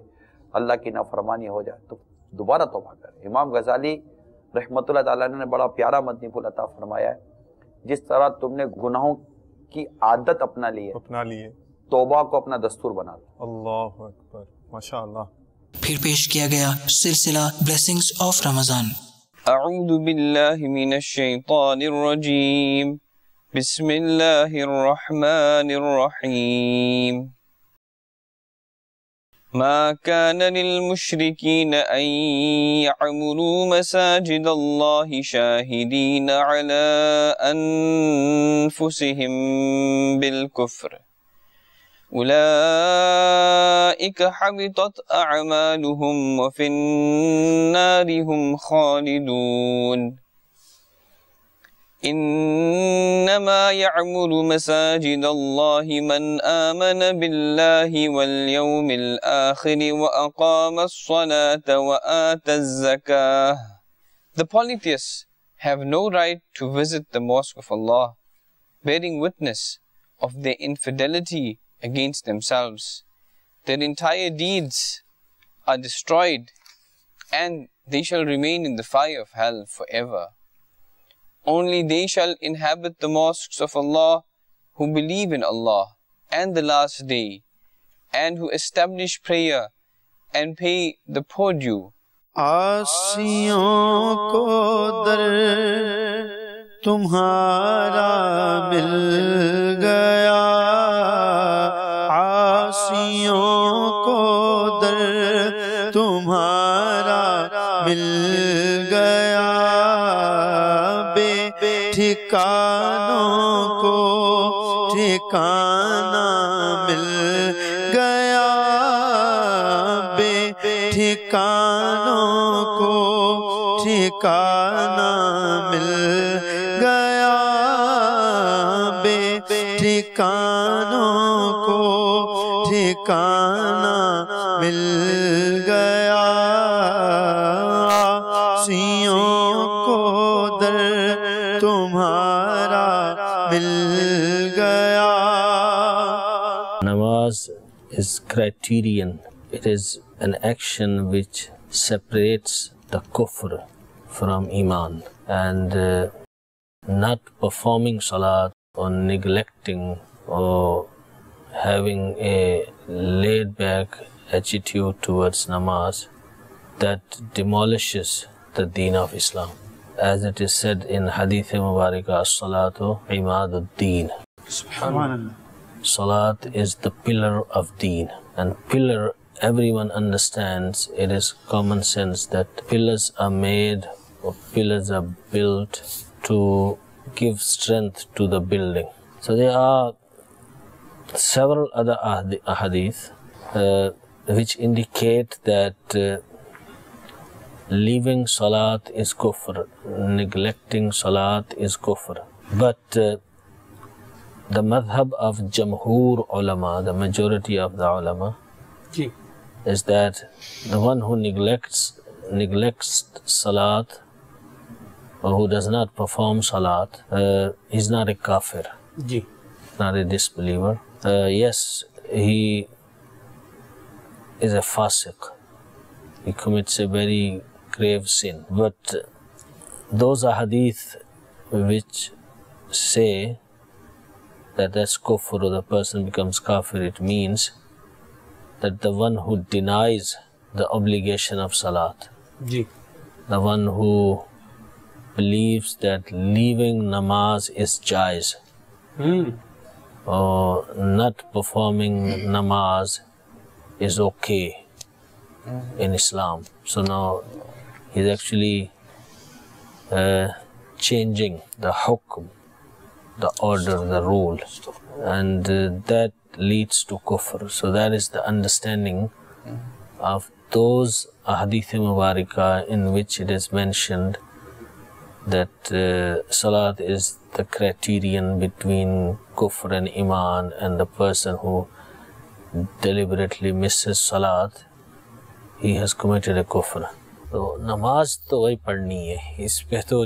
اللہ کی نافرمانی ہو جائے تو دوبارہ توبہ کرے. امام غزالی رحمۃ اللہ تعالیٰ نے بڑا پیارا مدنی پھول عطا فرمایا ہے. جس طرح تم نے گناہوں کی عادت اپنا لی ہے، توبہ کو اپنا دستور بنا لو. اللہ اکبر، ماشاءاللہ. پھر پیش کیا گیا سلسلہ بلیسنگز آف رمضان. اعوذ باللہ من الشیطان الرجیم، بسم اللہ الرحمن الرحیم. ما كان للمشركين أن يعمروا مساجد الله شاهدين على أنفسهم بالكفر أولئك حبطت أعمالهم وفي النار هم خالدون. انما يعمر مساجد الله من آمن بالله واليوم الآخر وأقام الصلاة وآتى الزكاة. The polytheists have no right to visit the mosque of Allah, bearing witness of their infidelity against themselves. Their entire deeds are destroyed and they shall remain in the fire of hell forever. Only they shall inhabit the mosques of Allah who believe in Allah and the last day, and who establish prayer and pay the poor due. آسیوں کو در تمہارا مل گیا، آسیوں کو در تمہارا مل گیا، بے ٹھکانوں کو ٹھکانہ مل گیا، بے ٹھکانوں کو ٹھکانہ مل گیا، بے ٹھکانوں کو ٹھکانہ مل گیا، عاصیوں کو در تمہارا مل گیا۔ Namaz is criterion. It is an action which separates the kufr from iman, and not performing salat or neglecting or having a laid back attitude towards namaz, that demolishes the deen of Islam. As it is said in Hadith Mubarakah, as-salatu imaduddin. Subhanallah. Salat is the pillar of deen, and pillar everyone understands. It is common sense that pillars are made or pillars are built to give strength to the building. So there are several other ahadith which indicate that leaving salat is kufr, neglecting salat is kufr. But the madhab of jamhoor ulama, the majority of the ulama, is that the one who neglects salat or who does not perform salat is not a kafir, not a disbeliever. Yes, he is a fasiq, he commits a very grave sin. But those ahadith which say that that's kufr or the person becomes kafir, it means that the one who denies the obligation of salat, the one who believes that leaving namaz is jaiz, or not performing namaz is okay in Islam. So now he's actually changing the hukm, the order, the rule, and that leads to kufr. So that is the understanding of those ahadith mubarakah in which it is mentioned that salat is the criterion between kufr and iman, and the person who deliberately misses salat, he has committed a kufr. تو نماز تو وہی پڑھنی ہے، اس پہ تو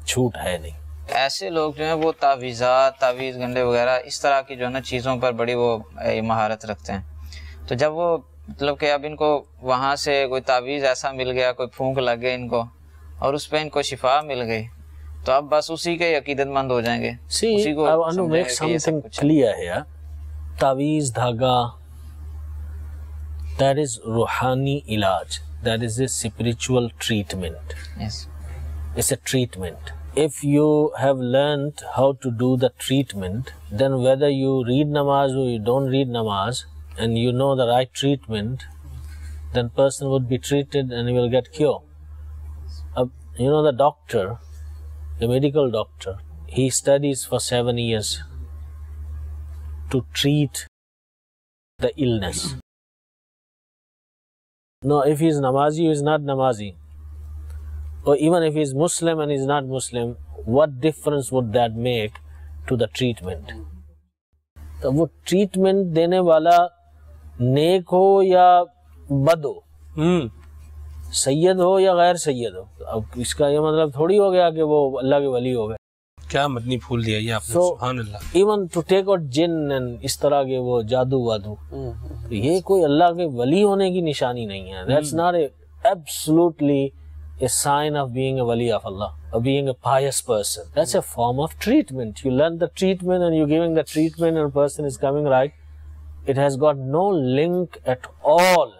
چھوٹ ہے نہیں. ایسے لوگ جو ہیں وہ تعویذات، تعویذ گنڈے وغیرہ اس طرح کی جو ہے نا چیزوں پر بڑی وہ مہارت رکھتے ہیں. تو جب وہ مطلب کہ اب ان کو وہاں سے کوئی تعویذ ایسا مل گیا، کوئی پھونک لگ گئے ان کو اور اس پہ ان کو شفا مل گئی، تو اب بس اسی کے عقیدت مند ہو جائیں گے. اسی کو make something clear here. تعویذ دھاگا، that is روحانی علاج. That is a spiritual treatment. Yes. It's a treatment. If you have learned how to do the treatment, then whether you read namaz or you don't read namaz, and you know the right treatment, then person would be treated and he will get cure. You know the doctor, the medical doctor, he studies for 7 years to treat the illness. No, if he is namazi or is not namazi, or even if he is Muslim and is not Muslim, what difference would that make to the treatment? تو وہ treatment دینے والا نیک ہو یا بد ہو، سید ہو یا غیر سید ہو، اب اس کا یہ مطلب تھوڑی ہو گیا کہ وہ اللہ کے ولی ہو گئے. کیا مدنی پھول دیا یہ آپ نے، سبحان اللہ. ایون ٹو ٹیک آؤٹ جن اینڈ اس طرح کے وہ جادو وادو، یہ کوئی اللہ کے ولی ہونے کی نشانی نہیں ہے. That's not a absolutely a sign of being a wali of Allah, of being a pious person. That's a form of treatment. You learn the treatment and you're giving the treatment and a person is coming right. It has got no link at all.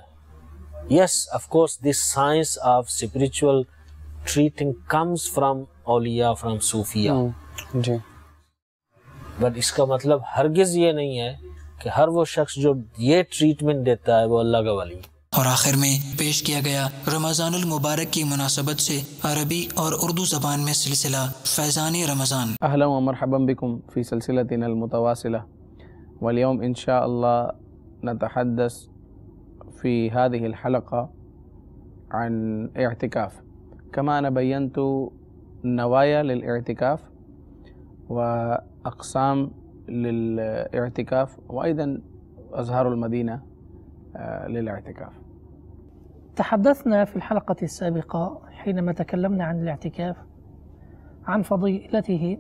Yes, of course, this science of spiritual treating comes from awliya, from Sufiya. But اس کا مطلب ہرگز یہ نہیں ہے کہ ہر وہ شخص جو یہ ٹریٹمنٹ دیتا ہے وہ اللہ کا ولی. اور آخر میں پیش کیا گیا رمضان المبارک کی مناسبت سے عربی اور اردو زبان میں سلسلہ فیضان رمضان۔ اہلا و مرحبا بکم فی سلسلتنا المتواصلہ، واليوم ان شاء اللہ نتحدث في هذه الحلقة عن اعتكاف، كما أنا بينت نوايا للاعتكاف وأقسام للاعتكاف وأيضا أزهار المدينة للاعتكاف. تحدثنا في الحلقة السابقة حينما تكلمنا عن الاعتكاف عن فضيلته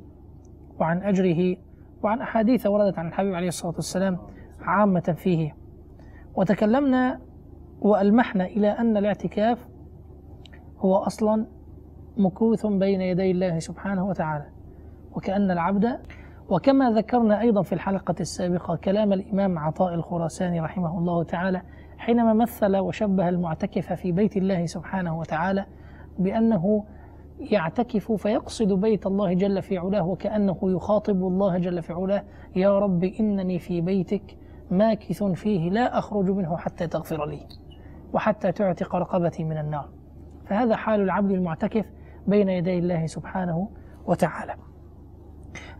وعن أجره وعن أحاديث وردت عن الحبيب عليه الصلاة والسلام عامة فيه، وتكلمنا وألمحنا إلى أن الاعتكاف هو أصلا مكوث بين يدي الله سبحانه وتعالى، وكأن العبد، وكما ذكرنا أيضا في الحلقة السابقة كلام الإمام عطاء الخراساني رحمه الله تعالى حينما مثل وشبه المعتكف في بيت الله سبحانه وتعالى بأنه يعتكف فيقصد بيت الله جل في علاه، وكأنه يخاطب الله جل في علاه: يا رب إنني في بيتك ماكث فيه لا أخرج منه حتى تغفر لي وحتى تعتق رقبتي من النار. فهذا حال العبد المعتكف بين يدي الله سبحانه وتعالى.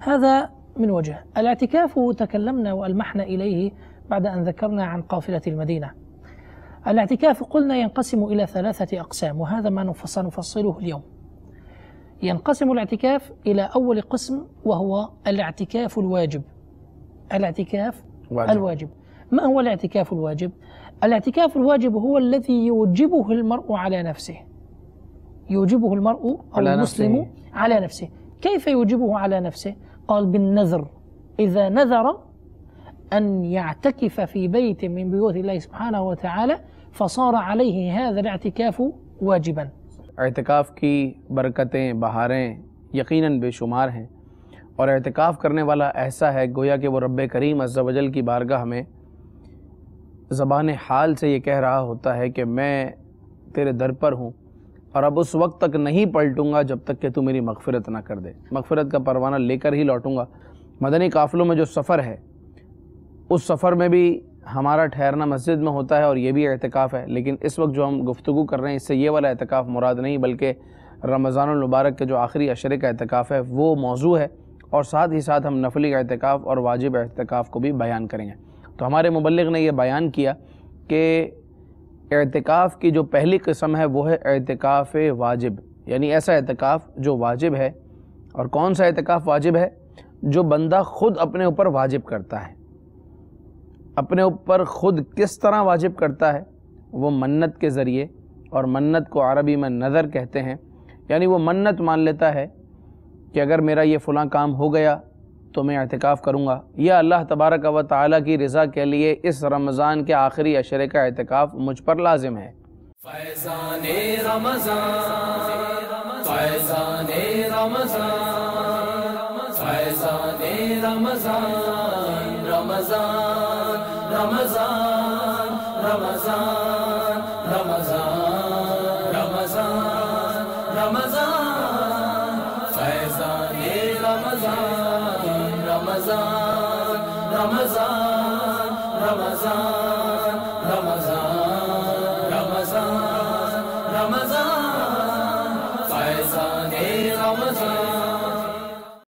هذا من وجه الاعتكاف. تكلمنا وألمحنا إليه بعد أن ذكرنا عن قافلة المدينة. الاعتكاف قلنا ينقسم إلى 3 أقسام، وهذا ما سنفصله اليوم. ينقسم الاعتكاف إلى أول قسم وهو الاعتكاف الواجب. الاعتكاف الواجب. ما هو الاعتكاف الواجب؟ الاعتكاف الواجب هو الذي يوجبه المرء على نفسه، يوجبه المرء أو المسلم على نفسه. كيف يوجبه على نفسه؟ قال: بالنذر. إذا نذر أن يعتكف في بيت من بيوت الله سبحانه وتعالى فصار عليه هذا الاعتكاف واجبا. اعتکاف کی برکتیں، بہاریں یقیناً بے شمار ہیں، اور اعتکاف کرنے والا ایسا ہے گویا کہ وہ رب کریم عز و جل کی بارگاہ میں زبان حال سے یہ کہہ رہا ہوتا ہے کہ میں تیرے در پر ہوں، اور اب اس وقت تک نہیں پلٹوں گا جب تک کہ تو میری مغفرت نہ کر دے۔ مغفرت کا پروانہ لے کر ہی لوٹوں گا۔ مدنی قافلوں میں جو سفر ہے، اس سفر میں بھی ہمارا ٹھہرنا مسجد میں ہوتا ہے، اور یہ بھی اعتکاف ہے، لیکن اس وقت جو ہم گفتگو کر رہے ہیں اس سے یہ والا اعتکاف مراد نہیں، بلکہ رمضان المبارک کے جو آخری عشرے کا اعتکاف ہے وہ موضوع ہے، اور ساتھ ہی ساتھ ہم نفلی اعتکاف اور واجب اعتکاف کو بھی بیان کریں گے۔ تو ہمارے مبلغ نے یہ بیان کیا کہ اعتکاف کی جو پہلی قسم ہے وہ ہے اعتکاف واجب، یعنی ایسا اعتکاف جو واجب ہے۔ اور کون سا اعتکاف واجب ہے؟ جو بندہ خود اپنے اوپر واجب کرتا ہے۔ اپنے اوپر خود کس طرح واجب کرتا ہے؟ وہ منت کے ذریعے، اور منت کو عربی میں نذر کہتے ہیں، یعنی وہ منت مان لیتا ہے کہ اگر میرا یہ فلاں کام ہو گیا تو میں اعتکاف کروں گا، یا اللہ تبارک و تعالیٰ کی رضا کے لیے اس رمضان کے آخری عشرے کا اعتکاف مجھ پر لازم ہے۔ فیضان رمضان، فیضان رمضان، فیضان رمضان، رمضان رمضان رمضان رمضان رمضان رمضان، فیضان رمضان، رمضان رمضان رمضان